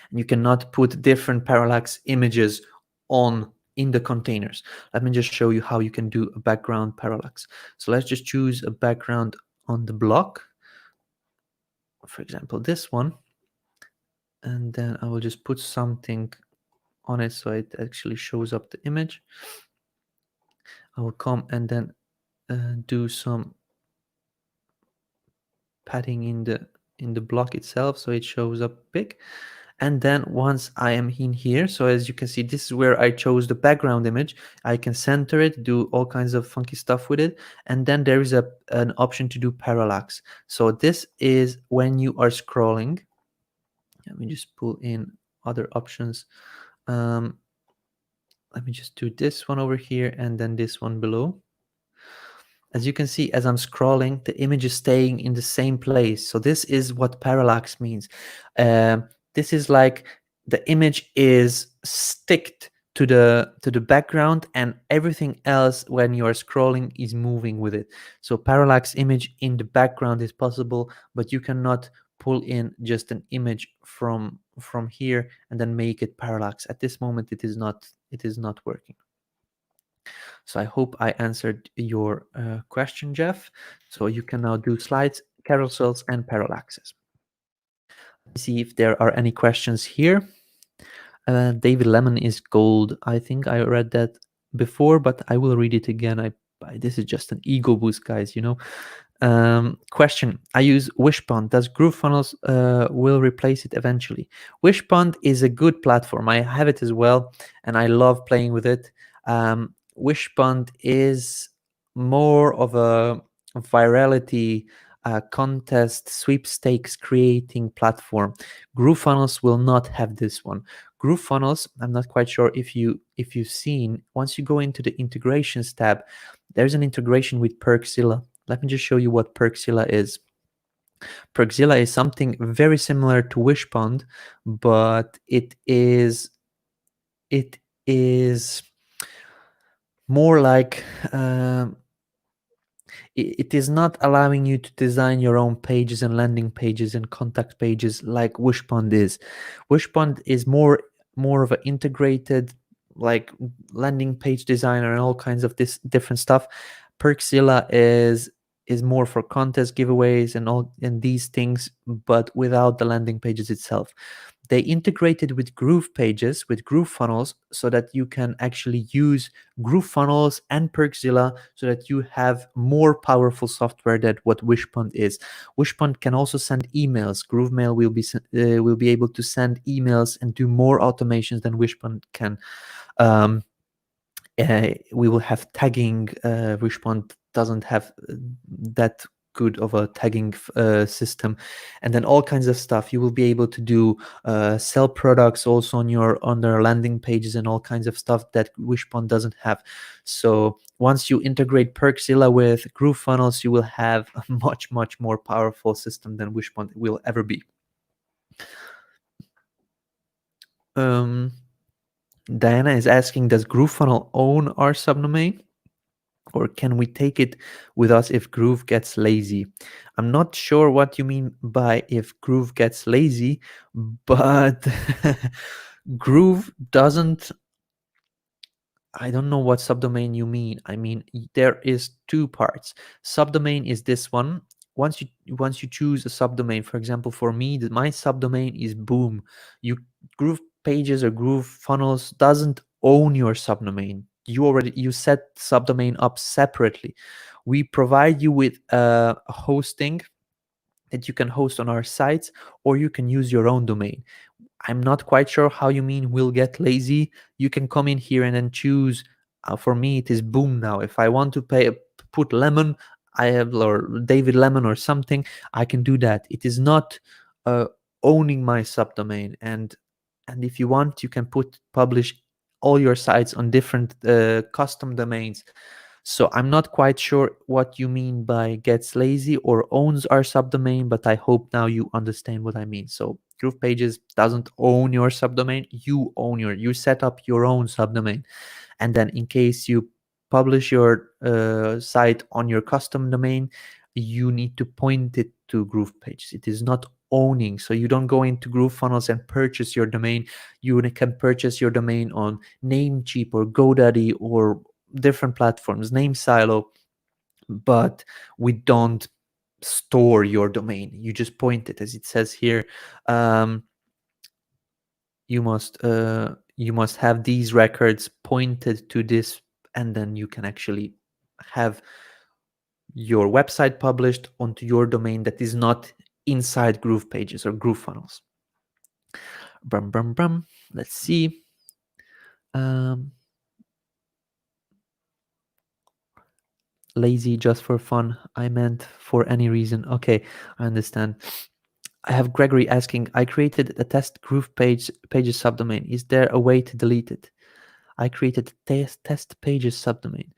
[SPEAKER 1] and you cannot put different parallax images in the containers. Let me just show you how you can do a background parallax. So let's just choose a background on the block, for example this one, and then I will just put something on it so it actually shows up the image. I will come and then do some padding in the block itself so it shows up big. And then once I am in here, so as you can see, this is where I chose the background image. I can center it, do all kinds of funky stuff with it, and then there is an option to do parallax. So this is when you are scrolling. Let me just pull in other options. Let me just do this one over here and then this one below. As you can see, as I'm scrolling, the image is staying in the same place. So this is what parallax means. This is like the image is sticked to the background, and everything else when you are scrolling is moving with it. So parallax image in the background is possible, but you cannot pull in just an image from here and then make it parallax. At this moment, it is not working. So I hope I answered your question, Jeff. So you can now do slides, carousels, and parallaxes. Let's see if there are any questions here. David Lemon is gold. I think I read that before, but I will read it again. This is just an ego boost, guys, you know. Question: I use Whispond. Does GrooveFunnels will replace it eventually? Whispond is a good platform. I have it as well, and I love playing with it. Whispond is more of a virality contest sweepstakes creating platform. GrooveFunnels will not have this one. GrooveFunnels, I'm not quite sure if you've seen, once you go into the integrations tab, there's an integration with Perkzilla. Let me just show you what Perkzilla is. Perkzilla is something very similar to Wishpond, but it is more like it is not allowing you to design your own pages and landing pages and contact pages like Wishpond is. Wishpond is more of an integrated like landing page designer and all kinds of this different stuff. Perkzilla is more for contest giveaways and these things, but without the landing pages itself. They integrated with GroovePages, with GrooveFunnels, so that you can actually use GrooveFunnels and Perkzilla so that you have more powerful software than what Whispond is. Whispond can also send emails. GrooveMail will be able to send emails and do more automations than Whispond can. We will have tagging. Whispond doesn't have that good of a tagging system, and then all kinds of stuff. You will be able to do sell products also on their landing pages and all kinds of stuff that Whispond doesn't have. So once you integrate Perkzilla with GrooveFunnels, you will have a much more powerful system than Whispond will ever be. Diana is asking, does GrooveFunnel own our subdomain, or can we take it with us if Groove gets lazy? I'm not sure what you mean by if Groove gets lazy, but Groove doesn't. I don't know what subdomain you mean. I mean, there is two parts. Subdomain is this one. Once you choose a subdomain, for example, for me, my subdomain is Boom. GroovePages or GrooveFunnels doesn't own your subdomain. You set subdomain up separately. We provide you with a hosting that you can host on our sites, or you can use your own domain. I'm not quite sure how you mean we'll get lazy. You can come in here and then choose. For me, it is Boom now. If I want to put Lemon, or David Lemon or something, I can do that. It is not owning my subdomain. And if you want, you can publish all your sites on different custom domains. So I'm not quite sure what you mean by gets lazy or owns our subdomain, but I hope now you understand what I mean. So GroovePages doesn't own your subdomain. You set up your own subdomain. And then in case you publish your site on your custom domain, you need to point it to GroovePages. It is not owning. So you don't go into GrooveFunnels and purchase your domain. You can purchase your domain on Namecheap or GoDaddy or different platforms, NameSilo, but we don't store your domain. You just point it, as it says here. You must have these records pointed to this, and then you can actually have your website published onto your domain that is not inside GroovePages or GrooveFunnels. Let's see. Lazy just for fun. I meant for any reason. Okay, I understand. I have Gregory asking, I created a test pages subdomain. Is there a way to delete it? I created test pages subdomain.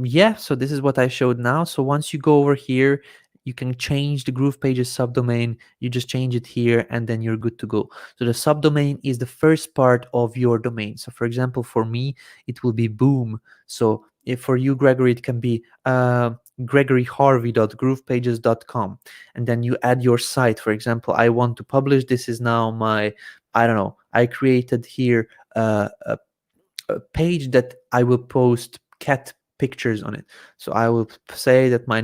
[SPEAKER 1] Yeah, so this is what I showed now. So once you go over here, you can change the GroovePages subdomain. You just change it here, and then you're good to go. So the subdomain is the first part of your domain. So for example, for me, it will be Boom. So if for you, Gregory, it can be gregoryharvey.groovepages.com, and then you add your site. For example, I want to publish. This is now my, I don't know, I created here a page that I will post cat pictures on it. So I will say that my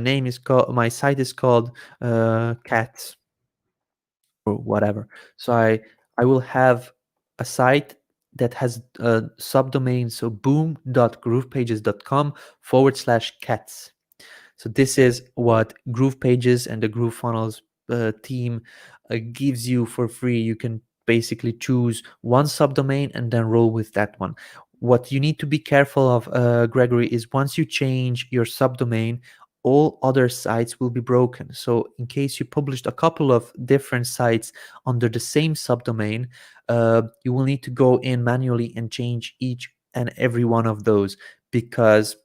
[SPEAKER 1] site is called cats or whatever. So I will have a site that has a subdomain, so boom.groovepages.com/cats. So this is what GroovePages and the GrooveFunnels team gives you for free. You can basically choose one subdomain and then roll with that one. What you need to be careful of, Gregory, is once you change your subdomain, all other sites will be broken. So in case you published a couple of different sites under the same subdomain, you will need to go in manually and change each and every one of those, because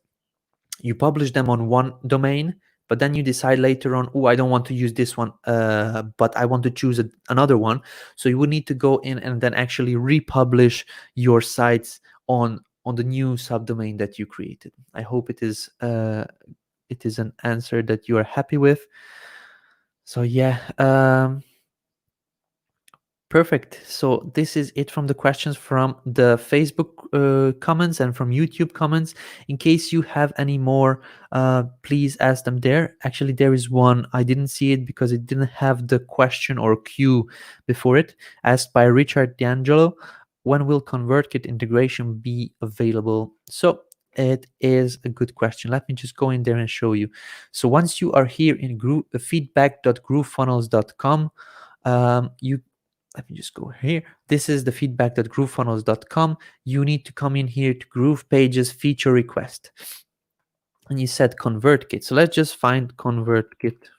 [SPEAKER 1] you publish them on one domain, but then you decide later on, oh, I don't want to use this one, but I want to choose another one. So you would need to go in and then actually republish your sites on the new subdomain that you created. I hope it is an answer that you are happy with. So yeah, perfect. So this is it from the questions from the Facebook comments and from YouTube comments. In case you have any more, please ask them there. Actually, there is one. I didn't see it because it didn't have the question or Q before it. Asked by Richard D'Angelo. When will ConvertKit integration be available? So it is a good question. Let me just go in there and show you. So once you are here in feedback.groovefunnels.com, you let me just go here. This is the feedback.groovefunnels.com. You need to come in here to GroovePages feature request. And you said ConvertKit. So let's just find ConvertKit.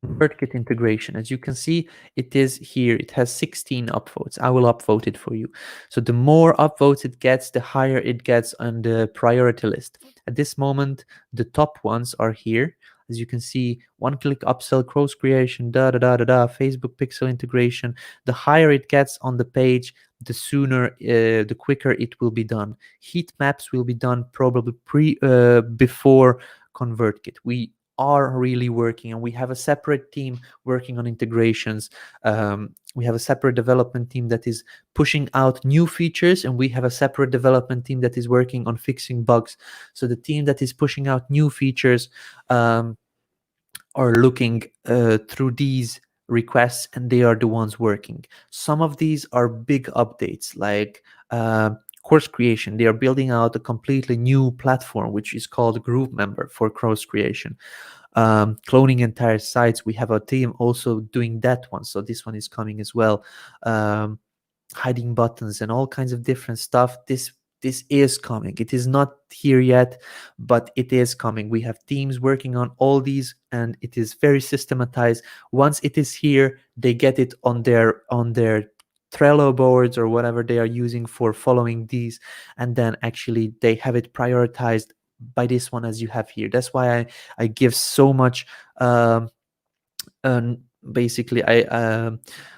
[SPEAKER 1] ConvertKit integration. As you can see, it is here. It has 16 upvotes. I will upvote it for you. So the more upvotes it gets, the higher it gets on the priority list. At this moment, the top ones are here. As you can see, one-click upsell, cross creation, Facebook pixel integration. The higher it gets on the page, the sooner, the quicker it will be done. Heat maps will be done probably before ConvertKit. We are really working, and we have a separate team working on integrations. We have a separate development team that is pushing out new features, and we have a separate development team that is working on fixing bugs. So the team that is pushing out new features are looking through these requests, and they are the ones working. Some of these are big updates, like course creation. They are building out a completely new platform, which is called GrooveMember for course creation. Cloning entire sites, we have a team also doing that one, so this one is coming as well. Hiding buttons and all kinds of different stuff. This is coming. It is not here yet, but it is coming. We have teams working on all these, and it is very systematized. Once it is here, they get it on their Trello boards or whatever they are using for following these, and then actually they have it prioritized by this one as you have here. That's why I give so much basically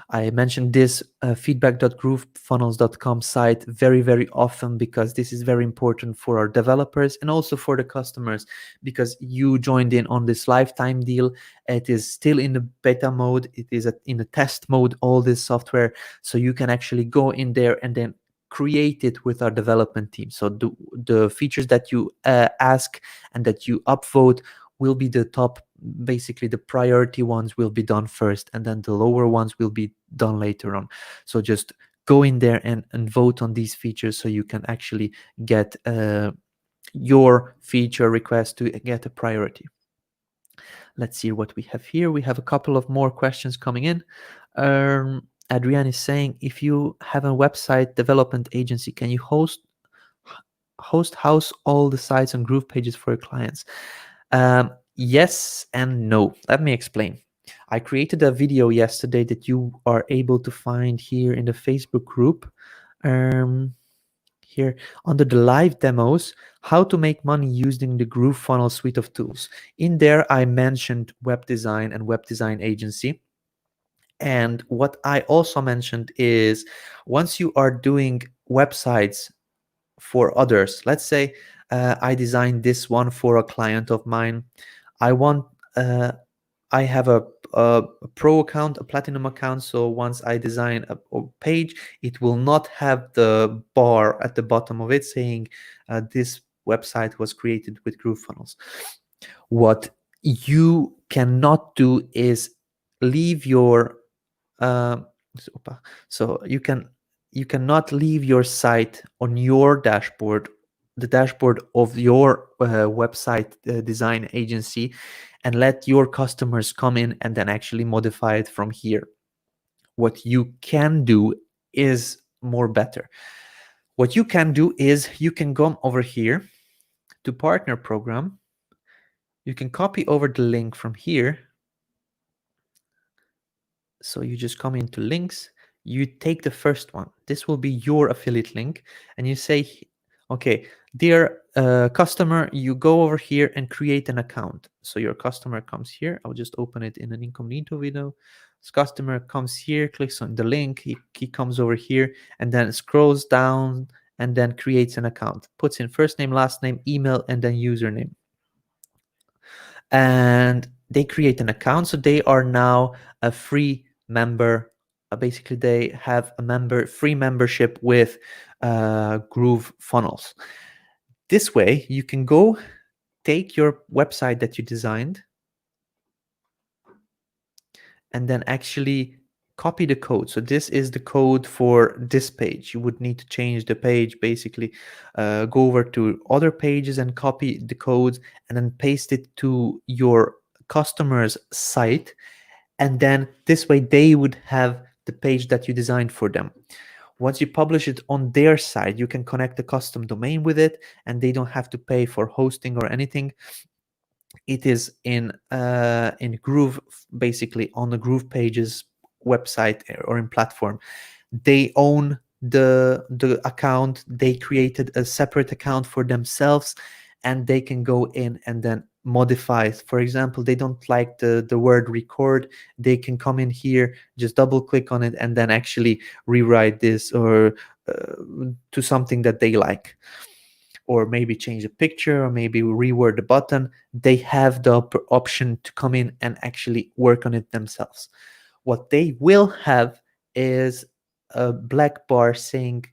[SPEAKER 1] I mentioned this feedback.groovefunnels.com site very, very often, because this is very important for our developers and also for the customers, because you joined in on this lifetime deal. It is still in the beta mode. It is in the test mode, all this software. So you can actually go in there and then create it with our development team. So the features that you ask and that you upvote will be the top. Basically the priority ones will be done first, and then the lower ones will be done later on. So just go in there and vote on these features, so you can actually get your feature request to get a priority. Let's see what we have here. We have a couple of more questions coming in. Adrian is saying, if you have a website development agency, can you house all the sites on GroovePages for your clients? Yes and no. Let me explain. I created a video yesterday that you are able to find here in the Facebook group. Here under the live demos, how to make money using the GrooveFunnels suite of tools. In there, I mentioned web design and web design agency. And what I also mentioned is, once you are doing websites for others, let's say I designed this one for a client of mine. I have a pro account, a platinum account. So once I design a page, it will not have the bar at the bottom of it saying this website was created with GrooveFunnels. What you cannot do is leave your so you can you cannot leave your site on your dashboard, the dashboard of your website design agency, and let your customers come in and then actually modify it from here. What you can do is more better. What you can do is you can come over here to partner program. You can copy over the link from here. So you just come into links, you take the first one. This will be your affiliate link, and you say, okay, dear customer, you go over here and create an account. So your customer comes here. I'll just open it in an incognito window. This customer comes here, clicks on the link, he comes over here, and then scrolls down and then creates an account, puts in first name, last name, email, and then username. And they create an account. So they are now a free member. Basically, they have a free membership with GrooveFunnels. This way, you can go take your website that you designed and then actually copy the code. So this is the code for this page. You would need to change the page, basically go over to other pages and copy the code and then paste it to your customer's site. And then this way they would have the page that you designed for them. Once you publish it on their site, you can connect a custom domain with it, and they don't have to pay for hosting or anything. It is in Groove, basically on the GroovePages website or in platform. They own the account. They created a separate account for themselves, and they can go in and then modify. For example, they don't like the word record. They can come in here, just double click on it, and then actually rewrite this or to something that they like, or maybe change the picture, or maybe reword the button. They have the option to come in and actually work on it themselves. What they will have is a black bar saying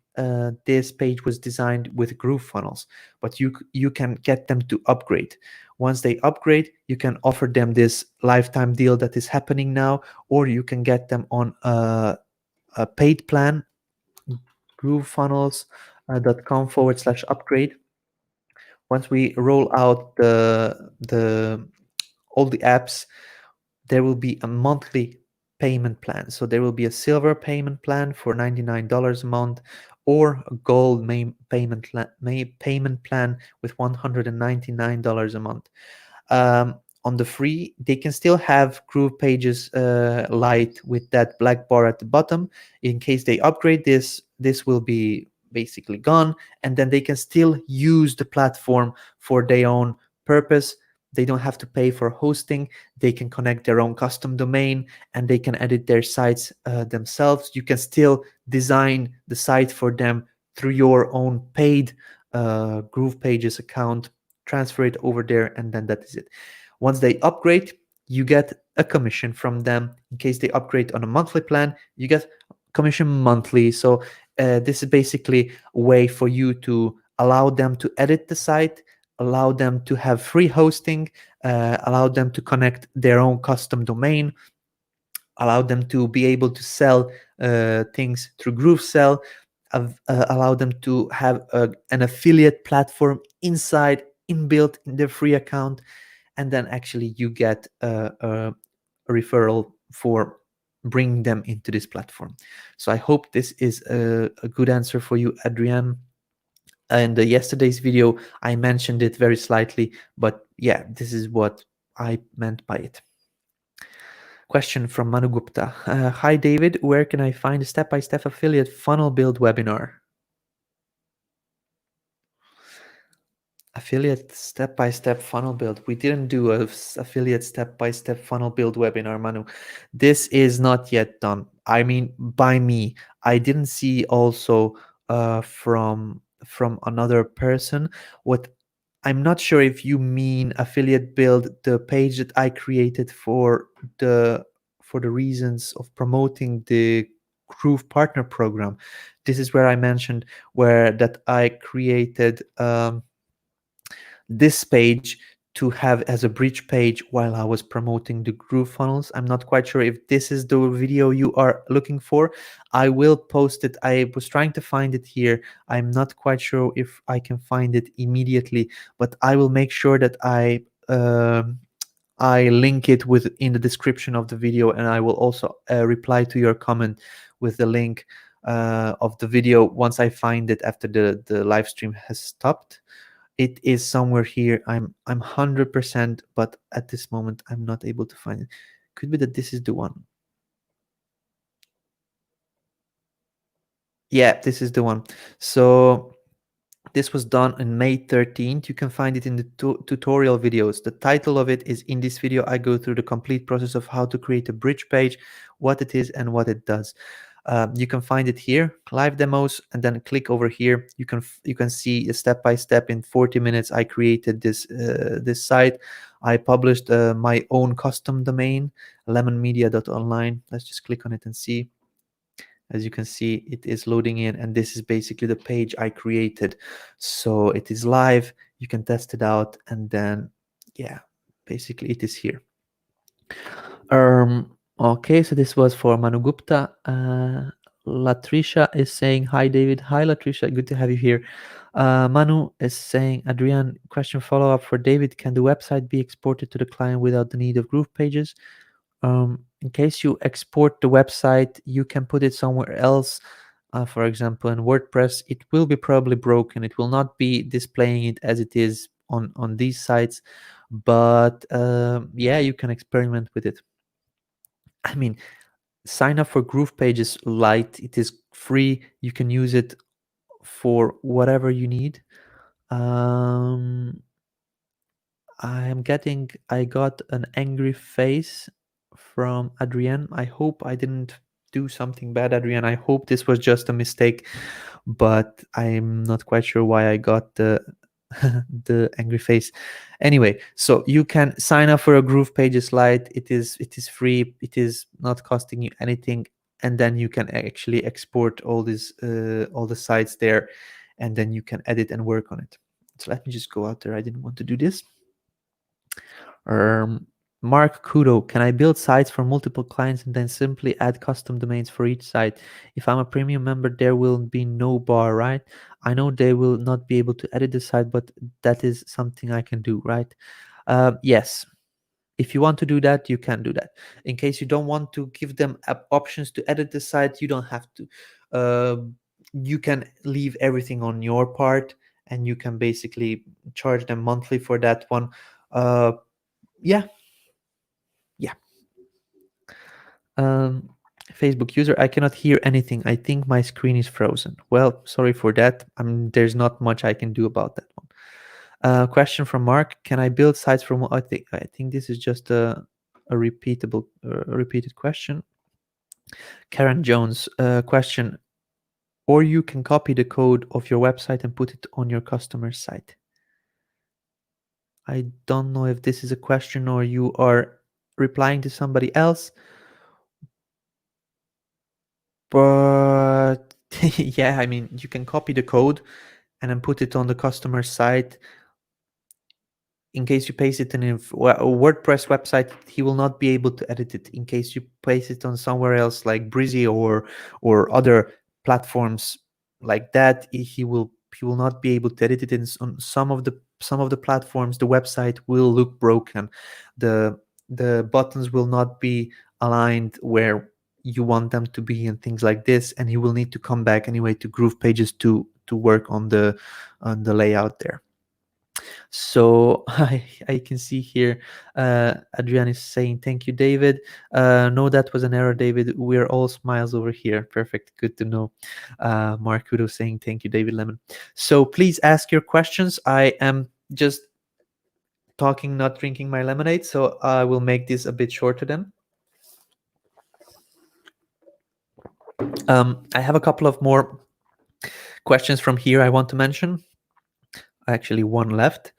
[SPEAKER 1] this page was designed with GrooveFunnels, but you can get them to upgrade. Once they upgrade, you can offer them this lifetime deal that is happening now, or you can get them on a paid plan, groovefunnels.com/upgrade. Once we roll out all the apps, there will be a monthly payment plan. So there will be a silver payment plan for $99 a month, or a gold payment plan with $199 a month. On the free, they can still have GroovePages Lite with that black bar at the bottom. In case they upgrade this will be basically gone, and then they can still use the platform for their own purpose. They don't have to pay for hosting. They can connect their own custom domain, and they can edit their sites themselves. You can still design the site for them through your own paid GroovePages account, transfer it over there, and then that is it. Once they upgrade, you get a commission from them. In case they upgrade on a monthly plan, you get commission monthly. So this is basically a way for you to allow them to edit the site, allow them to have free hosting, allow them to connect their own custom domain, allow them to be able to sell things through GrooveSell, allow them to have an affiliate platform inbuilt in their free account, and then actually you get a referral for bringing them into this platform. So I hope this is a good answer for you, Adrienne. In yesterday's video, I mentioned it very slightly, but yeah, this is what I meant by it. Question from Manu Gupta. Hi, David. Where can I find a step-by-step affiliate funnel build webinar? Affiliate step-by-step funnel build. We didn't do a affiliate step-by-step funnel build webinar, Manu. This is not yet done. I mean, by me. I didn't see also from another person. What I'm not sure if you mean affiliate build, the page that I created for the reasons of promoting the Groove Partner Program. This is where I mentioned that I created this page to have as a bridge page while I was promoting the GrooveFunnels. I'm not quite sure if this is the video you are looking for. I will post it. I was trying to find it here. I'm not quite sure if I can find it immediately, but I will make sure that I link it in the description of the video, and I will also reply to your comment with the link of the video once I find it after the live stream has stopped. It is somewhere here. I'm 100%, but at this moment I'm not able to find it. Could be that this is the one. Yeah, this is the one. So this was done on May 13th. You can find it in the tutorial videos. The title of it is, in this video, I go through the complete process of how to create a bridge page, what it is and what it does. You can find it here, live demos, and then click over here. You can see a step-by-step. In 40 minutes, I created this site. I published my own custom domain, lemonmedia.online. Let's just click on it and see. As you can see, it is loading in, and this is basically the page I created. So it is live. You can test it out, and then yeah, basically it is here. Okay, so this was for Manu Gupta. Latricia is saying, hi David. Hi Latricia, good to have you here. Manu is saying, Adrian, question follow-up for David. Can the website be exported to the client without the need of GroovePages? In case you export the website, you can put it somewhere else. For example, in WordPress, it will be probably broken. It will not be displaying it as it is on these sites. But yeah, you can experiment with it. I mean, sign up for GroovePages Lite. It is free. You can use it for whatever you need. I got an angry face from Adrienne. I hope I didn't do something bad, Adrienne. I hope this was just a mistake, but I'm not quite sure why I got the the angry face. Anyway, so you can sign up for a GroovePages Lite. It is free. It is not costing you anything, and then you can actually export all the sites there, and then you can edit and work on it. So let me just go out there. I didn't want to do this. Mark Kudo, can I build sites for multiple clients and then simply add custom domains for each site? If I'm a premium member, there will be no bar, right? I know they will not be able to edit the site, but that is something I can do, right? Yes. If you want to do that, you can do that. In case you don't want to give them options to edit the site, you don't have to. You can leave everything on your part, and you can basically charge them monthly for that one. Yeah. Facebook user, I cannot hear anything. I think my screen is frozen. Well, sorry for that. There's not much I can do about that one. Question from Mark: can I build sites from? I think this is just a repeated question. Karen Jones, question: or you can copy the code of your website and put it on your customer's site. I don't know if this is a question or you are replying to somebody else. But yeah, I mean, you can copy the code and then put it on the customer site. In case you paste it in a WordPress website, he will not be able to edit it. In case you place it on somewhere else like Breezy or other platforms like that, he will not be able to edit it. And on some of the platforms, the website will look broken. The buttons will not be aligned where you want them to be and things like this, and you will need to come back anyway to GroovePages to work on the layout there. So I can see here Adrian is saying thank you, David. No, that was an error, David. We're all smiles over here. Perfect, good to know. Mark Kudo saying thank you, David Lemon. So please ask your questions. I am just talking, not drinking my lemonade, so I will make this a bit shorter then. I have a couple of more questions from here I want to mention. Actually, one left.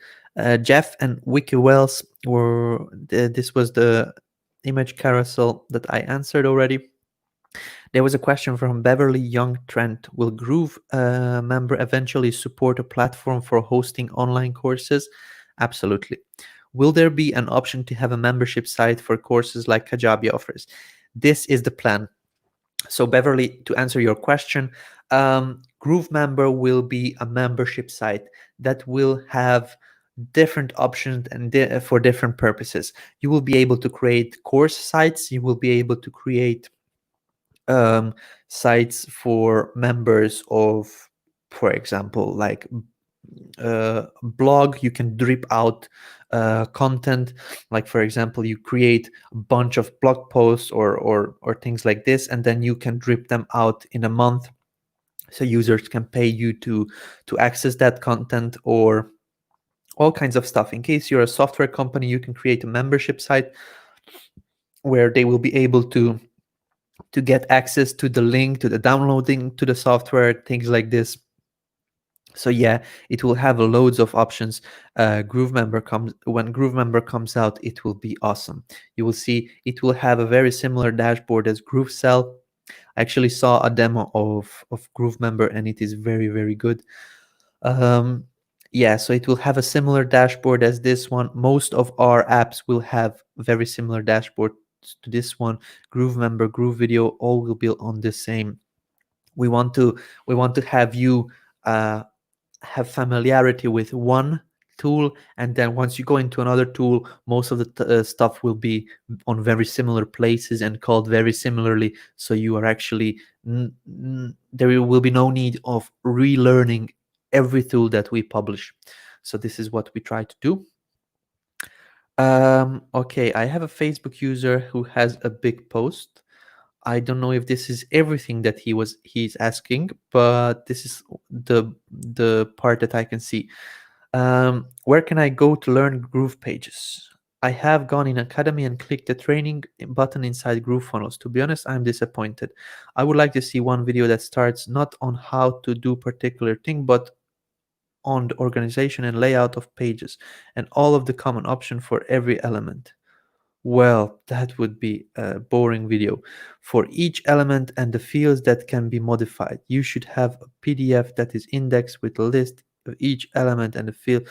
[SPEAKER 1] Jeff and Wiki Wells were this was the image carousel that I answered already. There was a question from Beverly Young Trent. Will GrooveMember eventually support a platform for hosting online courses? Absolutely. Will there be an option to have a membership site for courses like Kajabi offers? This is the plan. So Beverly, to answer your question, GrooveMember will be a membership site that will have different options and for different purposes. You will be able to create course sites. You will be able to create sites for members of, for example, like blog. You can drip out content, like for example, you create a bunch of blog posts or things like this, and then you can drip them out in a month, so users can pay you to access that content, or all kinds of stuff. In case you're a software company, you can create a membership site where they will be able to get access to the link, to the downloading to the software, things like this. So yeah, it will have loads of options. When GrooveMember comes out, it will be awesome. You will see it will have a very similar dashboard as GrooveSell. I actually saw a demo of GrooveMember, and it is very, very good. Yeah, so it will have a similar dashboard as this one. Most of our apps will have very similar dashboard to this one. GrooveMember, GrooveVideo, all will be on the same. We want to have you have familiarity with one tool, and then once you go into another tool, most of the stuff will be on very similar places and called very similarly, so you are actually there will be no need of relearning every tool that we publish. So this is what we try to do. Okay, I have a Facebook user who has a big post. I don't know if this is everything that he's asking, but this is the part that I can see. Where can I go to learn GroovePages? I have gone in Academy and clicked the training button inside GrooveFunnels. To be honest, I'm disappointed. I would like to see one video that starts not on how to do particular thing, but on the organization and layout of pages and all of the common option for every element. Well, that would be a boring video. For each element and the fields that can be modified, you should have a PDF that is indexed with a list of each element and the field.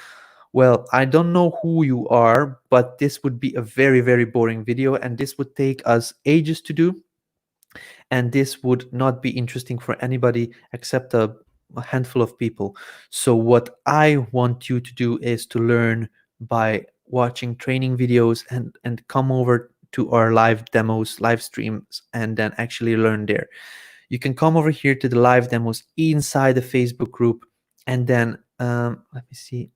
[SPEAKER 1] Well, I don't know who you are, but this would be a very, very boring video, and this would take us ages to do. And this would not be interesting for anybody except a handful of people. So what I want you to do is to learn by watching training videos and come over to our live demos, live streams, and then actually learn there. You can come over here to the live demos inside the Facebook group, and then let me see.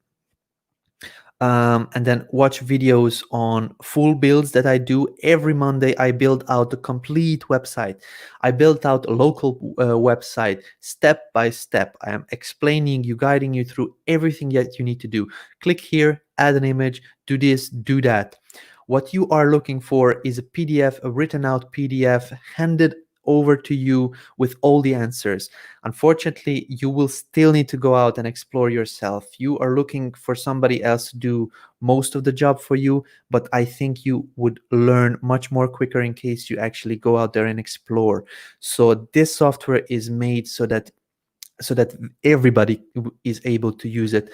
[SPEAKER 1] And then watch videos on full builds that I do every Monday. I build out a complete website. I built out a local website step by step. I am explaining you, guiding you through everything that you need to do. Click here, add an image, do this, do that. What you are looking for is a PDF, a written out PDF handed over to you with all the answers. Unfortunately, you will still need to go out and explore yourself. You are looking for somebody else to do most of the job for you, but I think you would learn much more quicker in case you actually go out there and explore. So this software is made so that everybody is able to use it.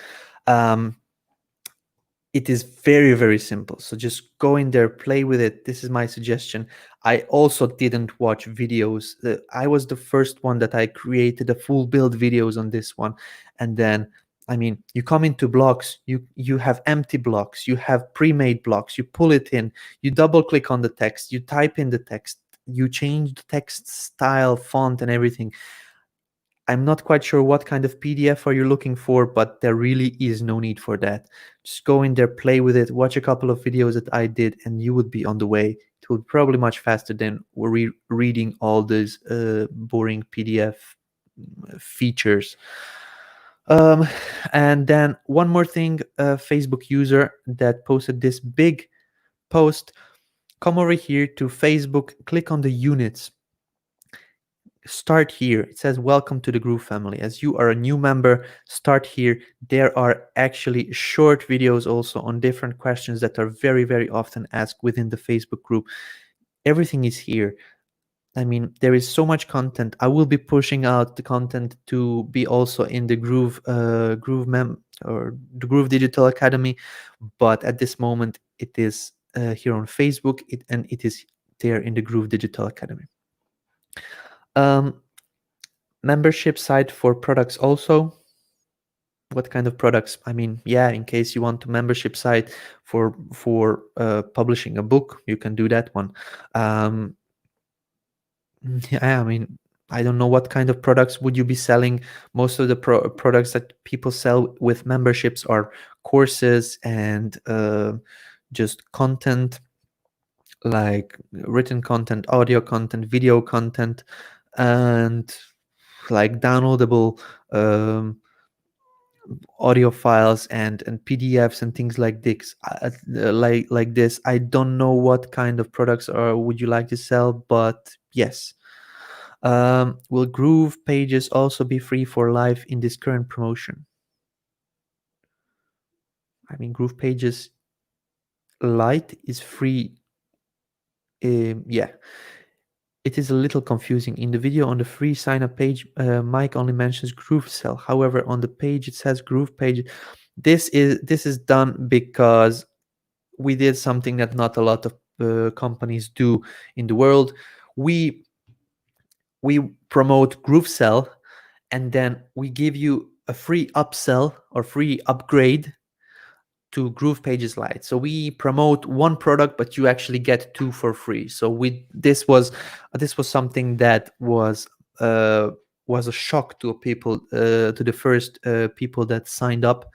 [SPEAKER 1] It is very, very simple. So just go in there, play with it. This is my suggestion. I also didn't watch videos. I was the first one that I created a full build videos on this one. And then, I mean, you come into blocks, you have empty blocks, you have pre-made blocks, you pull it in, you double click on the text, you type in the text, you change the text style, font, and everything. I'm not quite sure what kind of PDF are you looking for, but there really is no need for that. Just go in there, play with it, watch a couple of videos that I did, and you would be on the way. It would probably much faster than reading all these boring PDF features. And then one more thing, a Facebook user that posted this big post. Come over here to Facebook, click on the units. Start here. It says welcome to the Groove family. As you are a new member, start here. There are actually short videos also on different questions that are very, very often asked within the Facebook group. Everything is here. I mean, there is so much content. I will be pushing out the content to be also in the GrooveMem or the Groove Digital Academy, but at this moment it is here on Facebook, and it is there in the Groove Digital Academy. Membership site for products also. What kind of products? I mean, yeah, in case you want a membership site for publishing a book, you can do that one. Yeah, I mean, I don't know what kind of products would you be selling. Most of the products that people sell with memberships are courses and just content, like written content, audio content, video content, and like downloadable audio files and PDFs and things like this. Like this. I don't know what kind of products would you like to sell, but yes. Will GroovePages also be free for life in this current promotion? I mean, GroovePages Lite is free. Yeah, it is a little confusing. In the video on the free sign up page, Mike only mentions GrooveSell. However, on the page it says GroovePage. This is done because we did something that not a lot of companies do in the world. We promote GrooveSell, and then we give you a free upsell or free upgrade to GroovePages Lite. So we promote one product, but you actually get two for free. So this was something that was a shock to people, to the first people that signed up.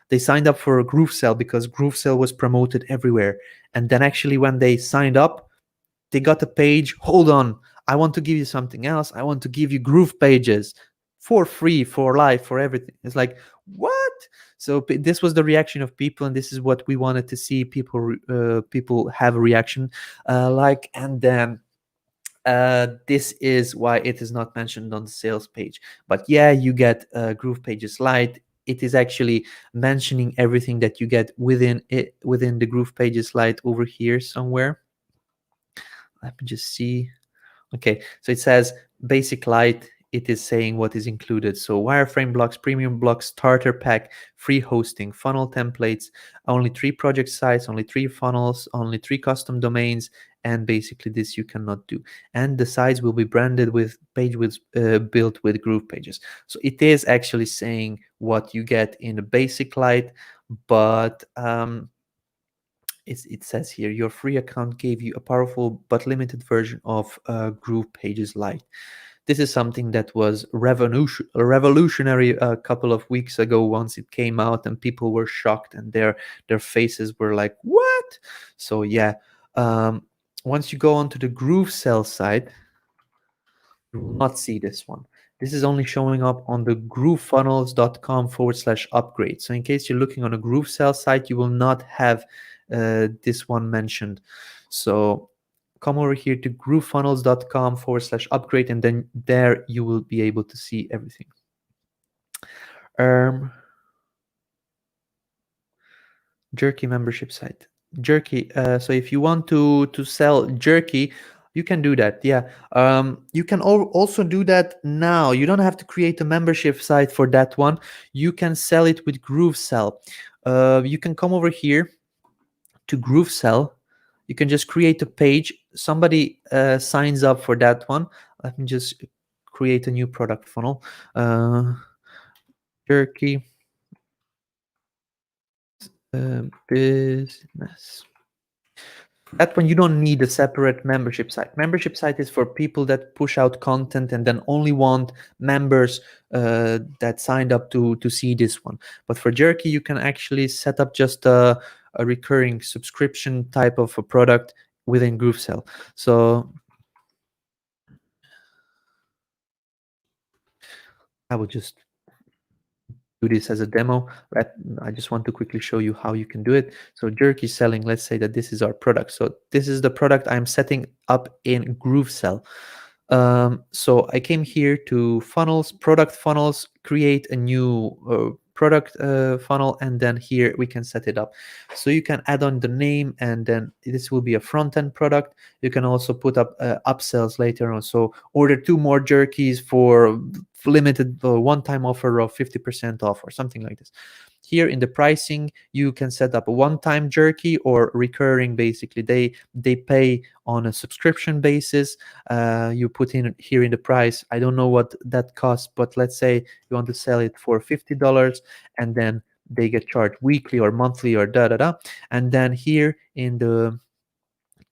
[SPEAKER 1] They signed up for GrooveSell because GrooveSell was promoted everywhere, and then actually when they signed up, they got a page. Hold on, I want to give you something else. I want to give you GroovePages for free, for life, for everything. It's like, what? So this was the reaction of people, and this is what we wanted to see. People have a reaction, and then this is why it is not mentioned on the sales page. But yeah, you get GroovePages Lite. It is actually mentioning everything that you get within the GroovePages Lite over here somewhere. Let me just see. Okay, so it says basic light. It is saying what is included. So wireframe blocks, premium blocks, starter pack, free hosting, funnel templates, only 3 project sites, only 3 funnels, only 3 custom domains, and basically this you cannot do. And the sites will be branded with built with GroovePages. So it is actually saying what you get in the basic light, but it says here, your free account gave you a powerful but limited version of GroovePages Lite. This is something that was revolutionary a couple of weeks ago once it came out, and people were shocked, and their faces were like, what? So yeah, once you go onto the GrooveSell site, you will not see this one. This is only showing up on the groovefunnels.com/upgrade. So in case you're looking on a GrooveSell site, you will not have this one mentioned. So come over here to groovefunnels.com/upgrade, and then there you will be able to see everything. Jerky membership site. Jerky. So if you want to sell Jerky, you can do that. Yeah. You can also do that now. You don't have to create a membership site for that one. You can sell it with GrooveSell. You can come over here to GrooveSell. You can just create a page. Somebody signs up for that one. Let me just create a new product funnel. Jerky business. That one you don't need a separate membership site. Membership site is for people that push out content and then only want members that signed up to see this one. But for Jerky, you can actually set up just a recurring subscription type of a product within GrooveSell. So I will just do this as a demo. I just want to quickly show you how you can do it. So Jerky selling, let's say that this is our product. So this is the product I'm setting up in GrooveSell. So I came here to funnels, product funnels, create a new product funnel, and then here we can set it up. So you can add on the name, and then this will be a front-end product. You can also put up upsells later on. So order 2 more jerkies for limited one-time offer of 50% off or something like this. Here in the pricing, you can set up a one-time jerky or recurring. Basically, they pay on a subscription basis. You put in here in the price. I don't know what that costs, but let's say you want to sell it for $50, and then they get charged weekly or monthly or da da da. And then here in the,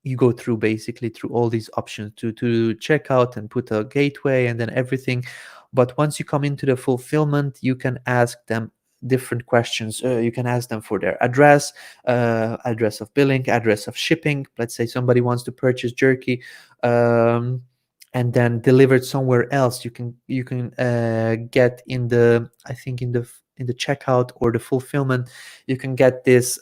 [SPEAKER 1] you go through basically through all these options to check out and put a gateway and then everything. But once you come into the fulfillment, you can ask them different questions. You can ask them for their address, address of billing, address of shipping. Let's say somebody wants to purchase jerky and then delivered somewhere else. You can get in the, I think in the checkout or the fulfillment, you can get this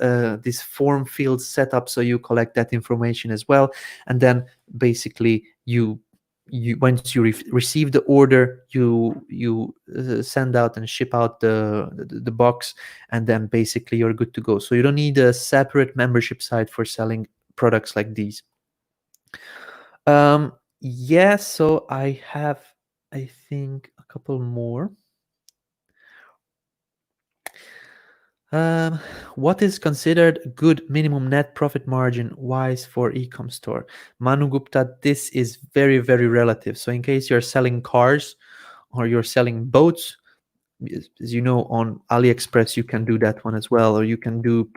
[SPEAKER 1] form field set up, so you collect that information as well. And then basically you once you receive the order, you send out and ship out the box, and then basically you're good to go. So you don't need a separate membership site for selling products like these. Yeah, so I have, I think, a couple more. What is considered good minimum net profit margin wise for e-com store? Manu Gupta, this is very, very relative. So in case you're selling cars or you're selling boats, as you know, on AliExpress, you can do that one as well, or you can do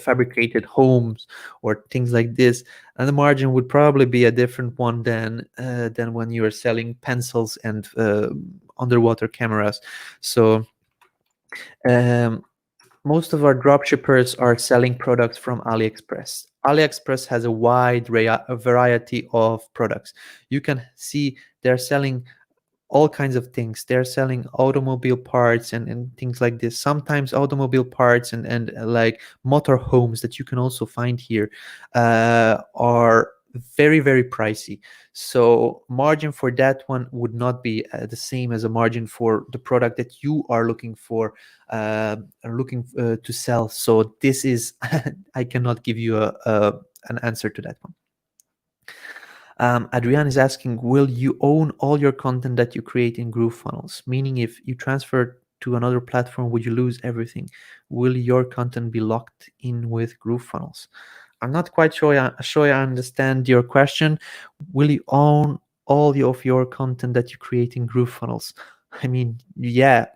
[SPEAKER 1] fabricated homes or things like this. And the margin would probably be a different one than when you are selling pencils and underwater cameras. So most of our dropshippers are selling products from AliExpress. AliExpress has a wide variety of products. You can see they're selling all kinds of things. They're selling automobile parts and things like this. Sometimes automobile parts and like motor homes that you can also find here are very, very pricey. So margin for that one would not be the same as a margin for the product that you are looking for, to sell. So this is I cannot give you an answer to that one. Adrian is asking, will you own all your content that you create in GrooveFunnels? Meaning if you transfer to another platform, would you lose everything? Will your content be locked in with GrooveFunnels? I'm not quite sure I understand your question. Will you own all of your content that you create in GrooveFunnels? I mean, yeah.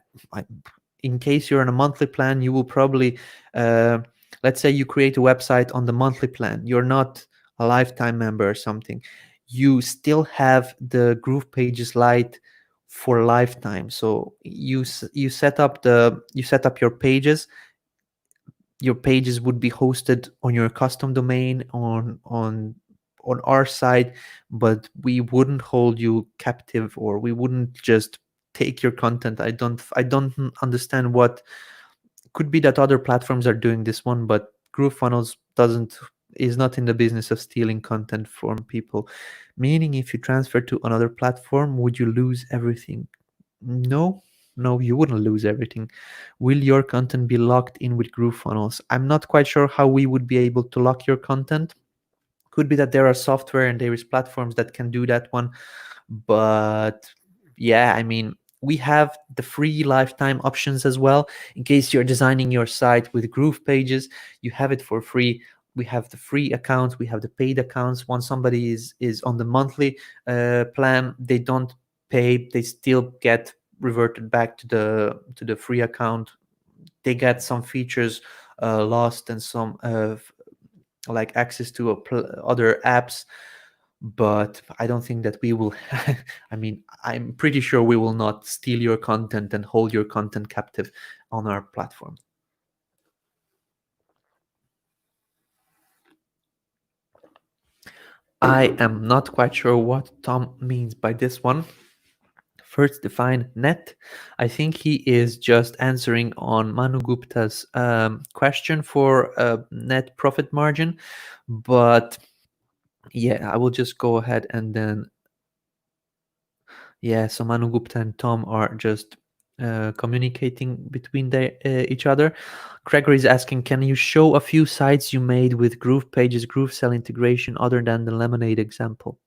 [SPEAKER 1] In case you're on a monthly plan, you will probably, let's say you create a website on the monthly plan. You're not a lifetime member or something. You still have the GroovePages Lite for lifetime. So you set up your pages. Your pages would be hosted on your custom domain on our side, but we wouldn't hold you captive, or we wouldn't just take your content. I don't understand what could be that other platforms are doing this one, but GrooveFunnels is not in the business of stealing content from people. Meaning, if you transfer to another platform, would you lose everything? No, you wouldn't lose everything. Will your content be locked in with GrooveFunnels? I'm not quite sure how we would be able to lock your content. Could be that there are software and there is platforms that can do that one, but yeah, I mean, we have the free lifetime options as well. In case you're designing your site with GroovePages, you have it for free. We have the free accounts, we have the paid accounts. Once somebody is on the monthly plan, they don't pay, they still get reverted back to the free account. They get some features lost and some like access to other apps, but I don't think that we will I mean, I'm pretty sure we will not steal your content and hold your content captive on our platform. I am not quite sure what Tom means by this one. First, define net. I think he is just answering on Manu Gupta's question for net profit margin, but yeah, I will just go ahead and then, yeah, so Manu Gupta and Tom are just communicating between each other. Gregory is asking, can you show a few sites you made with GroovePages, GrooveSell integration other than the LemonAid example?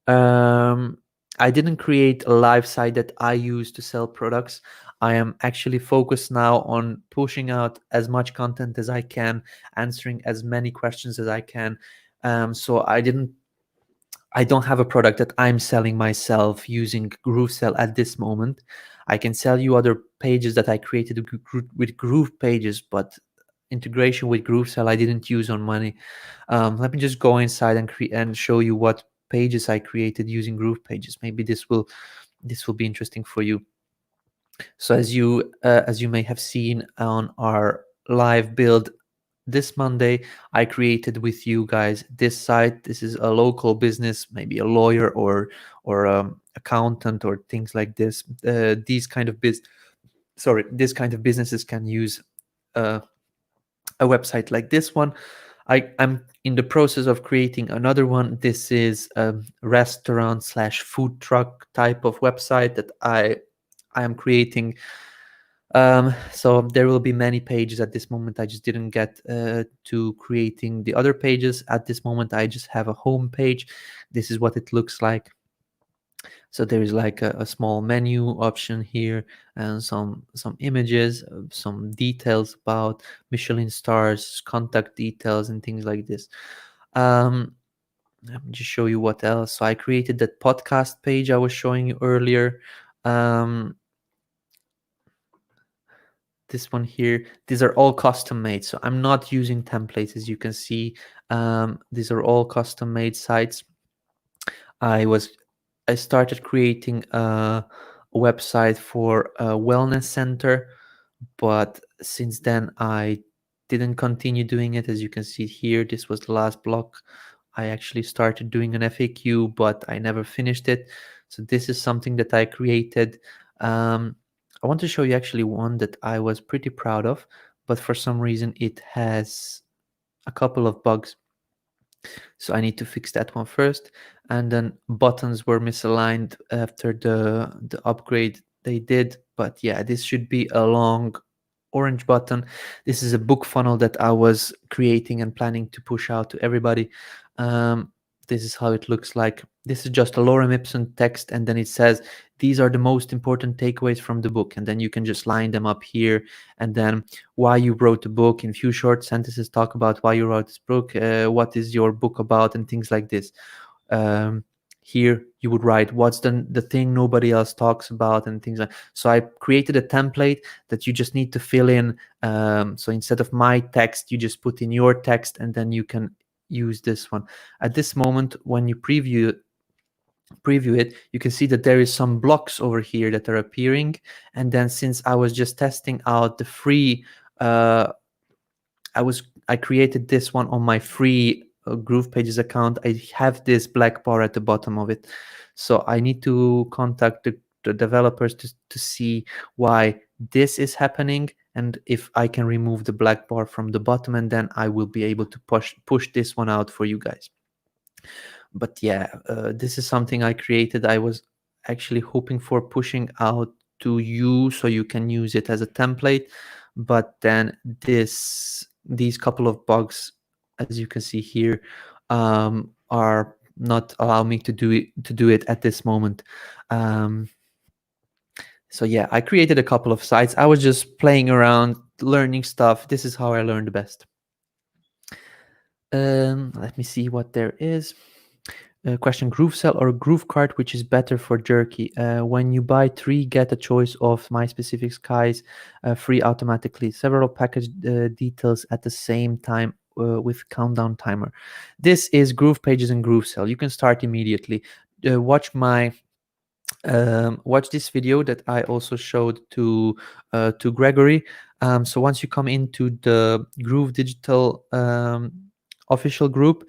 [SPEAKER 1] I didn't create a live site that I use to sell products. I am actually focused now on pushing out as much content as I can, answering as many questions as I can. So I don't have a product that I'm selling myself using GrooveSell at this moment. I can sell you other pages that I created with GroovePages, but integration with GrooveSell I didn't use on money. Let me just go inside and show you what pages I created using GroovePages. Maybe this will be interesting for you. So as you may have seen on our live build this Monday, I created with you guys this site. This is a local business, maybe a lawyer or accountant or things like this. These kind of this kind of businesses can use a website like this one. I'm in the process of creating another one. This is a restaurant slash food truck type of website that I am creating. So there will be many pages at this moment. I just didn't get to creating the other pages. At this moment, I just have a home page. This is what it looks like. So there is like a small menu option here and some images, some details about Michelin stars, contact details, and things like this. Let me just show you what else. So I created that podcast page I was showing you earlier. This one here, these are all custom made, so I'm not using templates. As you can see, these are all custom made sites. I started creating a website for a wellness center, but since then I didn't continue doing it. As you can see here, this was the last block. I actually started doing an FAQ, but I never finished it. So this is something that I created. I want to show you actually one that I was pretty proud of, but for some reason it has a couple of bugs. So I need to fix that one first. And then buttons were misaligned after the upgrade they did. But yeah, this should be a long orange button. This is a book funnel that I was creating and planning to push out to everybody. This is how it looks like. This is just a lorem ipsum text, and then it says these are the most important takeaways from the book, and then you can just line them up here. And then why you wrote the book in few short sentences, talk about why you wrote this book, what is your book about, and things like this. Here you would write what's the thing nobody else talks about, and things like. So I created a template that you just need to fill in. So instead of my text, you just put in your text, and then you can use this one. At this moment, when you preview it, you can see that there is some blocks over here that are appearing. And then since I was just testing out the free, I created this one on my free GroovePages account. I have this black bar at the bottom of it, so I need to contact the developers to see why this is happening and if I can remove the black bar from the bottom, and then I will be able to push this one out for you guys. But yeah, this is something I created. I was actually hoping for pushing out to you so you can use it as a template, but then these couple of bugs, as you can see here, are not allowing me to do it at this moment. So yeah, I created a couple of sites. I was just playing around, learning stuff. This is how I learned the best. Let me see what there is. Question: GrooveSell or GrooveKart, which is better for jerky? When you buy 3, get a choice of my specific skies free automatically. Several package details at the same time with countdown timer. This is GroovePages and GrooveSell. You can start immediately. Watch this video that I also showed to Gregory. So once you come into the Groove Digital official group,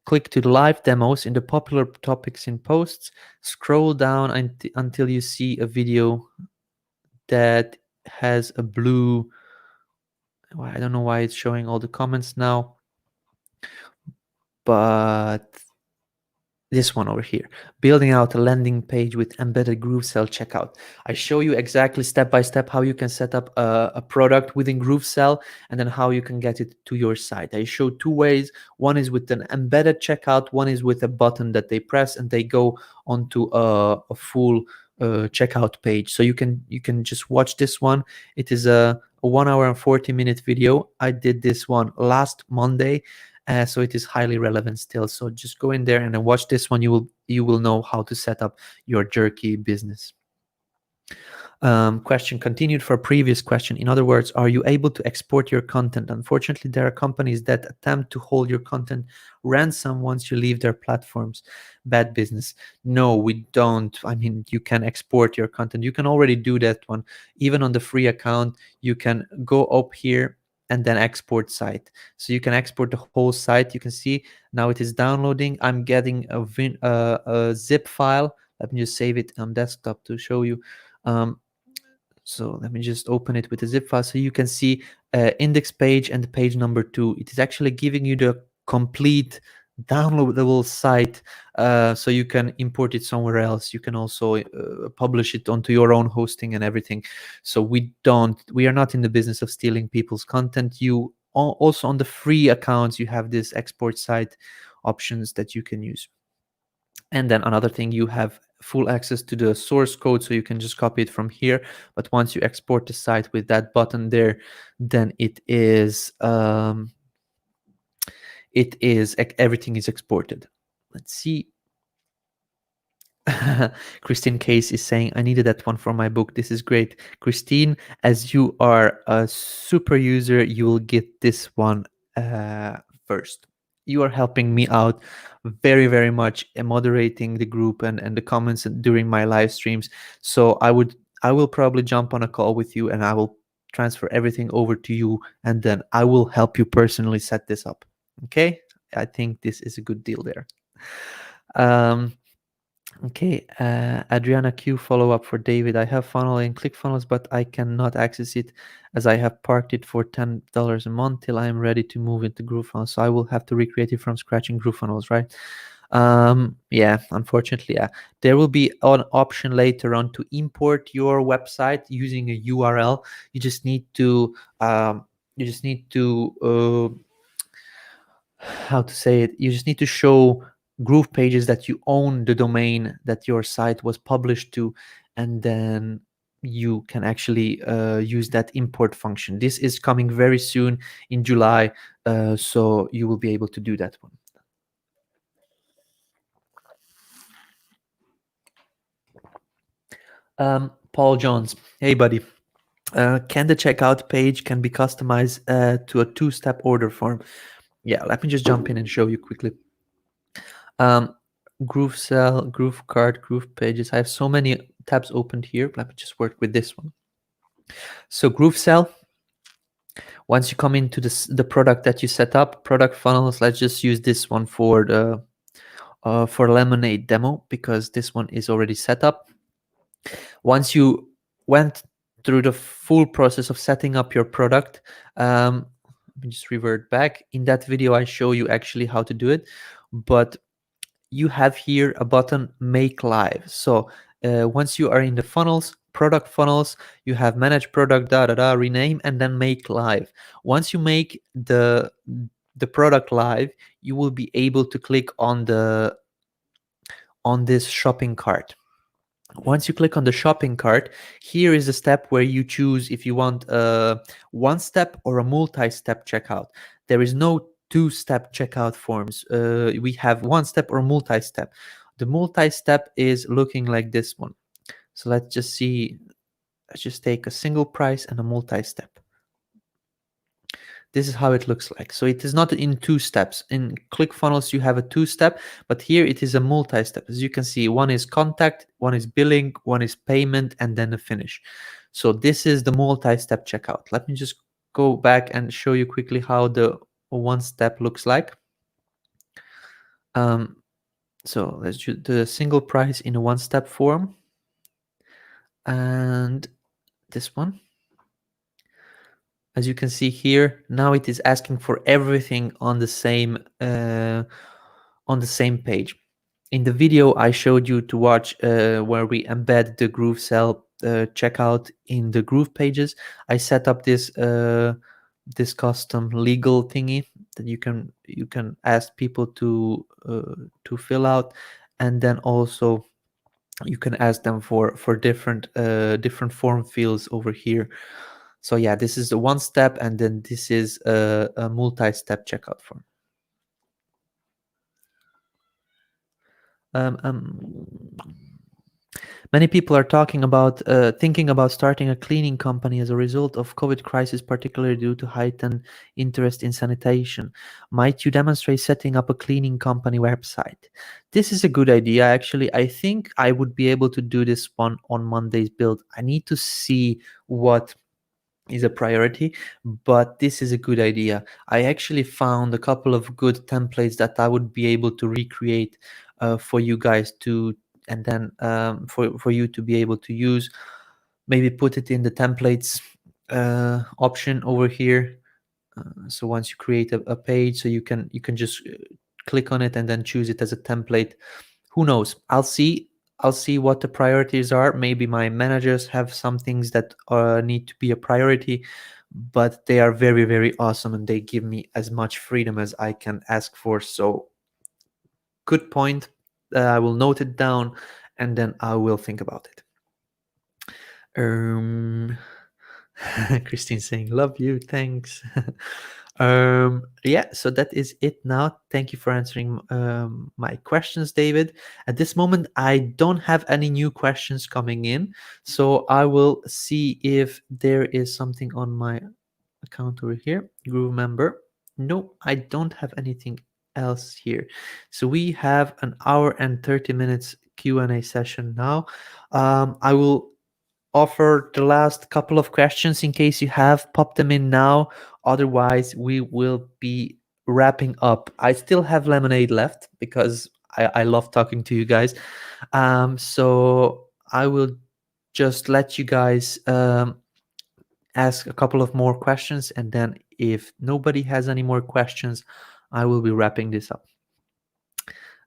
[SPEAKER 1] click to the live demos in the popular topics in posts, scroll down until you see a video that has a blue, I don't know why it's showing all the comments now, but this one over here, building out a landing page with embedded GrooveSell checkout. I show you exactly step by step how you can set up a product within GrooveSell and then how you can get it to your site. I show two ways. One is with an embedded checkout, one is with a button that they press and they go onto a full checkout page. So you can just watch this one. It is a 1 hour and 40-minute video. I did this one last Monday. So it is highly relevant still. So just go in there and then watch this one. You will know how to set up your jerky business. Question continued for a previous question. In other words, are you able to export your content? Unfortunately, there are companies that attempt to hold your content ransom once you leave their platforms. Bad business. No, we don't. I mean, you can export your content. You can already do that one. Even on the free account, you can go up here and then export site. So you can export the whole site. You can see now it is downloading. I'm getting a zip file. Let me just save it on desktop to show you. So let me just open it with a zip file so you can see index page and page number 2. It is actually giving you the complete downloadable site, so you can import it somewhere else. You can also publish it onto your own hosting and everything. So we are not in the business of stealing people's content. You also, on the free accounts, you have this export site options that you can use. And then another thing, you have full access to the source code, so you can just copy it from here. But once you export the site with that button there, then everything is exported. Let's see. Christine Case is saying, I needed that one for my book. This is great. Christine, as you are a super user, you will get this one first. You are helping me out very, very much in moderating the group and the comments during my live streams. So I will probably jump on a call with you and I will transfer everything over to you, and then I will help you personally set this up. Okay? I think this is a good deal there. Okay, Adriana Q, follow-up for David. I have funnel in ClickFunnels, but I cannot access it as I have parked it for $10 a month till I am ready to move into GrooveFunnels. So I will have to recreate it from scratch in GrooveFunnels, right? Yeah, unfortunately, yeah. There will be an option later on to import your website using a URL. You just need to how to say it, you just need to show GroovePages that you own the domain that your site was published to, and then you can actually use that import function. This is coming very soon in July, so you will be able to do that one. Paul Jones, hey buddy. Can the checkout page can be customized to a 2-step order form? Yeah, let me just jump in and show you quickly. GrooveSell, GrooveKart, GroovePages. I have so many tabs opened here. Let me just work with this one. So GrooveSell, once you come into the product that you set up, product funnels, let's just use this one for the for LemonAid demo because this one is already set up. Once you went through the full process of setting up your product, let me just revert back. In that video, I show you actually how to do it, but you have here a button make live. So once you are in the funnels, product funnels, you have manage product, rename, and then make live. Once you make the product live, you will be able to click on this shopping cart. Once you click on the shopping cart, here is a step where you choose if you want a one-step or a multi-step checkout. There is no 2-step checkout forms. We have one-step or multi-step. The multi-step is looking like this one. So let's just see. Let's just take a single price and a multi-step. This is how it looks like. So it is not in 2 steps. In ClickFunnels, you have a 2-step, but here it is a multi-step. As you can see, one is contact, one is billing, one is payment, and then a finish. So this is the multi-step checkout. Let me just go back and show you quickly how the 1-step looks like. So let's do the single price in a 1-step form. And this one. As you can see here, now it is asking for everything on the same page. in the video I showed you to watch where we embed the GrooveSell checkout in the GroovePages, I set up this custom legal thingy that you can ask people to fill out, and then also you can ask them for different form fields over here. So yeah, this is the one step, and then this is a multi-step checkout form. Many people are talking about thinking about starting a cleaning company as a result of COVID crisis, particularly due to heightened interest in sanitation. Might you demonstrate setting up a cleaning company website? This is a good idea. Actually, I think I would be able to do this one on Monday's build. I need to see what is a priority, but this is a good idea. I actually found a couple of good templates that I would be able to recreate for you guys to, and then for you to be able to use. Maybe put it in the templates option over here. So once you create a page, so you can just click on it and then choose it as a template. Who knows? I'll see what the priorities are. Maybe my managers have some things that need to be a priority, but they are very, very awesome, and they give me as much freedom as I can ask for. So good point. I will note it down, and then I will think about it. Christine saying, love you, thanks. Yeah, so that is it now. Thank you for answering my questions, David. At this moment, I don't have any new questions coming in, so I will see if there is something on my account over here. GrooveMember. No, I don't have anything else here. So we have an hour and 30 minutes Q&A session now. I will offer the last couple of questions in case you have. Pop them in now. Otherwise, we will be wrapping up. I still have LemonAid left because I love talking to you guys. So I will just let you guys ask a couple of more questions, and then if nobody has any more questions, I will be wrapping this up.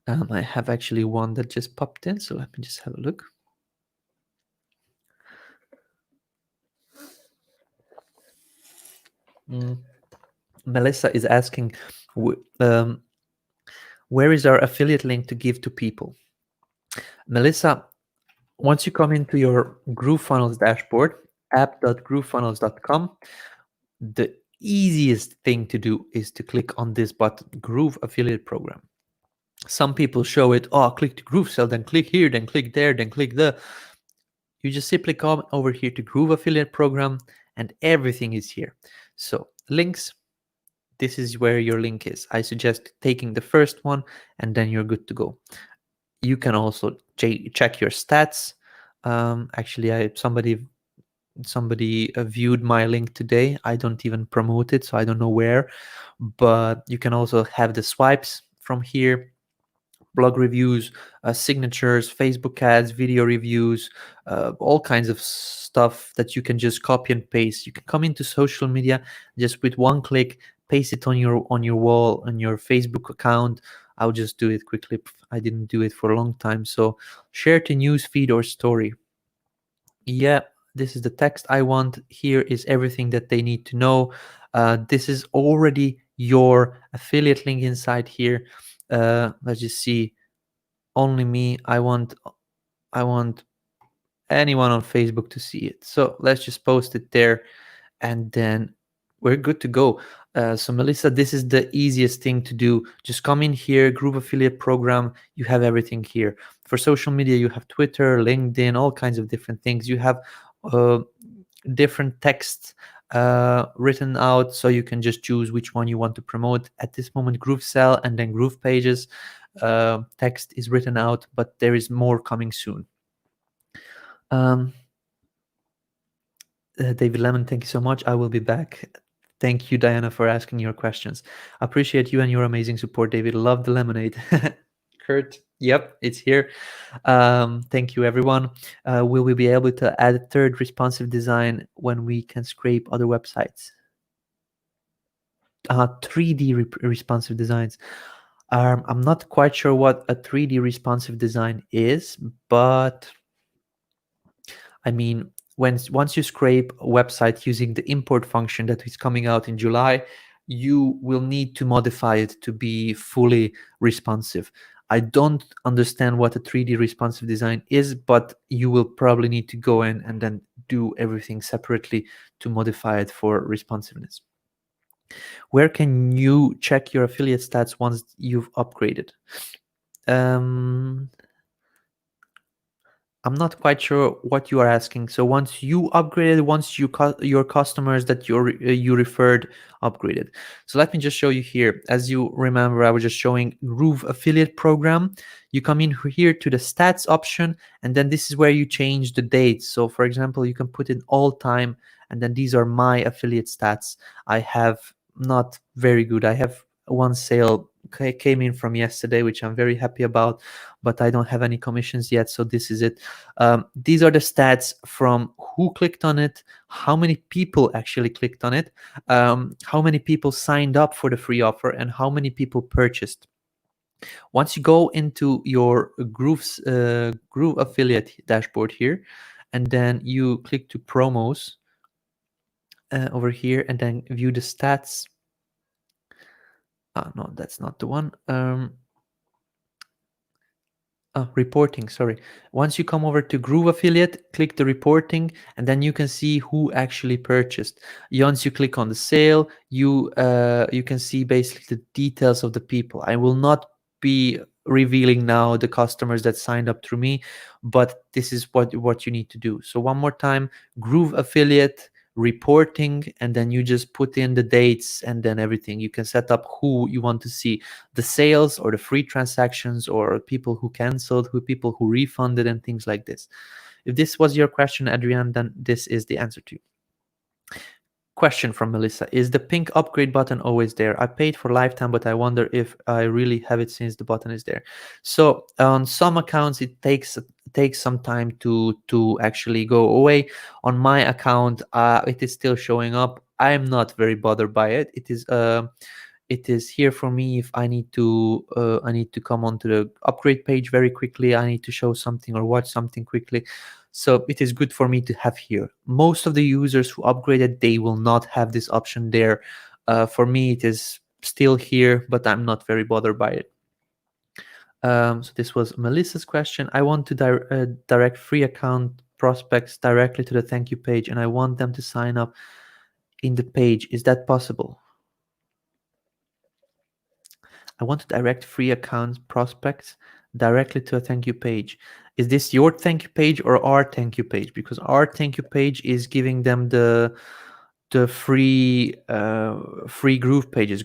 [SPEAKER 1] I have actually one that just popped in, so let me just have a look. Melissa is asking, where is our affiliate link to give to people? Melissa, once you come into your GrooveFunnels dashboard, app.groovefunnels.com, the easiest thing to do is to click on this button, Groove Affiliate Program. Some people show it, click to GrooveSell, then click here, then click there, then click the. You just simply come over here to Groove Affiliate Program, and everything is here. So links, this is where your link is. I suggest taking the first one, and then you're good to go. You can also check your stats. Actually, somebody viewed my link today. I don't even promote it, so I don't know where, but you can also have the swipes from here, blog reviews, signatures, Facebook ads, video reviews, all kinds of stuff that you can just copy and paste. You can come into social media just with one click, paste it on your wall, on your Facebook account. I'll just do it quickly. I didn't do it for a long time. So share to news feed or story. Yeah, this is the text I want. Here is everything that they need to know. This is already your affiliate link inside here. Let's just see. Only me. I want anyone on Facebook to see it. So let's just post it there, and then we're good to go. So Melissa, this is the easiest thing to do. Just come in here, Groove Affiliate Program. You have everything here. For social media, you have Twitter, LinkedIn, all kinds of different things. You have different texts written out, so you can just choose which one you want to promote. At this moment, GrooveSell and then GroovePages text is written out, but there is more coming soon. David Lemon, thank you so much. I will be back. Thank you, Diana, for asking your questions. Appreciate you and your amazing support, David. Love the lemonade. Kurt, yep, it's here. Thank you, everyone. Will we be able to add a third responsive design when we can scrape other websites? 3D responsive designs. I'm not quite sure what a 3D responsive design is, but I mean, once you scrape a website using the import function that is coming out in July, you will need to modify it to be fully responsive. I don't understand what a 3D responsive design is, but you will probably need to go in and then do everything separately to modify it for responsiveness. Where can you check your affiliate stats once you've upgraded? I'm not quite sure what you are asking. So once you upgraded, once your customers that you referred upgraded. So let me just show you here. As you remember, I was just showing Groove affiliate program. You come in here to the stats option, and then this is where you change the dates. So for example, you can put in all time, and then these are my affiliate stats. I have not very good. I have one sale came in from yesterday, which I'm very happy about, but I don't have any commissions yet, so this is it. These are the stats from who clicked on it, how many people actually clicked on it, how many people signed up for the free offer, and how many people purchased. Once you go into your Groove affiliate dashboard here, and then you click to promos over here, and then view the stats. No, that's not the one. Reporting, sorry. Once you come over to Groove Affiliate, click the reporting, and then you can see who actually purchased. Once you click on the sale, you can see basically the details of the people. I will not be revealing now the customers that signed up through me, but this is what you need to do. So one more time, Groove Affiliate, reporting, and then you just put in the dates and then everything. You can set up who you want to see, the sales or the free transactions or people who canceled, people who refunded, and things like this. If this was your question, Adrian, then this is the answer to you. Question from Melissa: is the pink upgrade button always there? I paid for lifetime, but I wonder if I really have it since the button is there. So on some accounts it takes some time to actually go away. On my account, it is still showing up. I am not very bothered by it. It is here for me if I need to come onto the upgrade page very quickly. I need to show something or watch something quickly. So it is good for me to have here. Most of the users who upgraded, they will not have this option there. For me, it is still here, but I'm not very bothered by it. So this was Melissa's question. I want to direct free account prospects directly to the thank you page, and I want them to sign up in the page. Is that possible? I want to direct free account prospects directly to a thank you page. Is this your thank you page or our thank you page? Because our thank you page is giving them the free GroovePages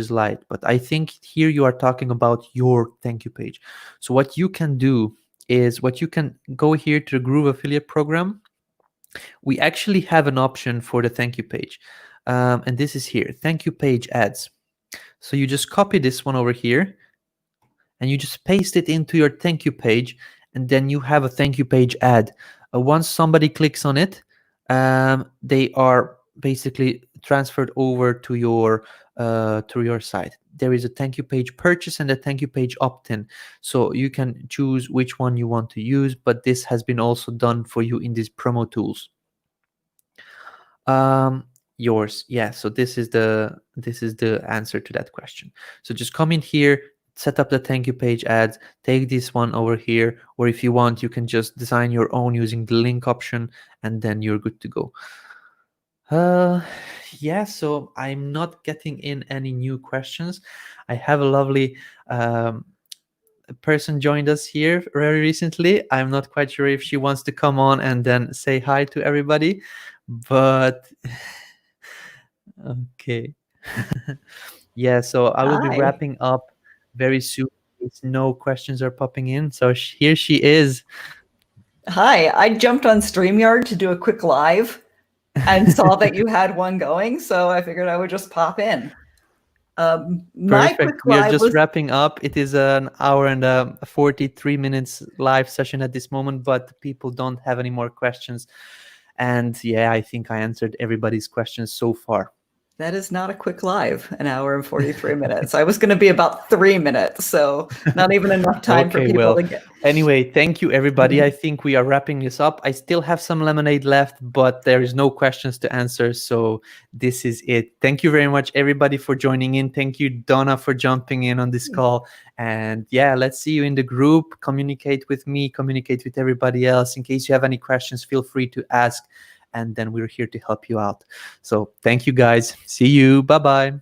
[SPEAKER 1] Lite. But I think here you are talking about your thank you page. So what you can do is you can go here to the Groove affiliate program. We actually have an option for the thank you page, and this is here, thank you page ads. So you just copy this one over here and you just paste it into your thank you page, and then you have a thank you page ad. Once somebody clicks on it, they are basically transferred over to your site. There is a thank you page purchase and a thank you page opt-in. So you can choose which one you want to use, but this has been also done for you in these promo tools. Yours, yeah. So this is the answer to that question. So just come in here, set up the thank you page ads, take this one over here, or if you want, you can just design your own using the link option, and then you're good to go. Yeah, so I'm not getting in any new questions. I have a lovely person joined us here very recently. I'm not quite sure if she wants to come on and then say hi to everybody, but okay. Yeah, so I will be
[SPEAKER 2] Hi.
[SPEAKER 1] wrapping up very soon. No questions are popping in. So here she is.
[SPEAKER 2] Hi. I jumped on StreamYard to do a quick live and saw that you had one going, so I figured I would just pop in. My quick
[SPEAKER 1] Perfect. We are
[SPEAKER 2] live
[SPEAKER 1] just
[SPEAKER 2] was
[SPEAKER 1] wrapping up. It is an hour and 43 minutes live session at this moment, but people don't have any more questions. And yeah, I think I answered everybody's questions so far.
[SPEAKER 2] That is not a quick live, an hour and 43 minutes. I was going to be about 3 minutes, so not even enough time for people to get.
[SPEAKER 1] Anyway, thank you, everybody. I think we are wrapping this up. I still have some LemonAid left, but there is no questions to answer, so this is it. Thank you very much, everybody, for joining in. Thank you, Donna, for jumping in on this call. And yeah, let's see you in the group. Communicate with me, communicate with everybody else. In case you have any questions, feel free to ask. And then we're here to help you out. So thank you, guys. See you. Bye-bye.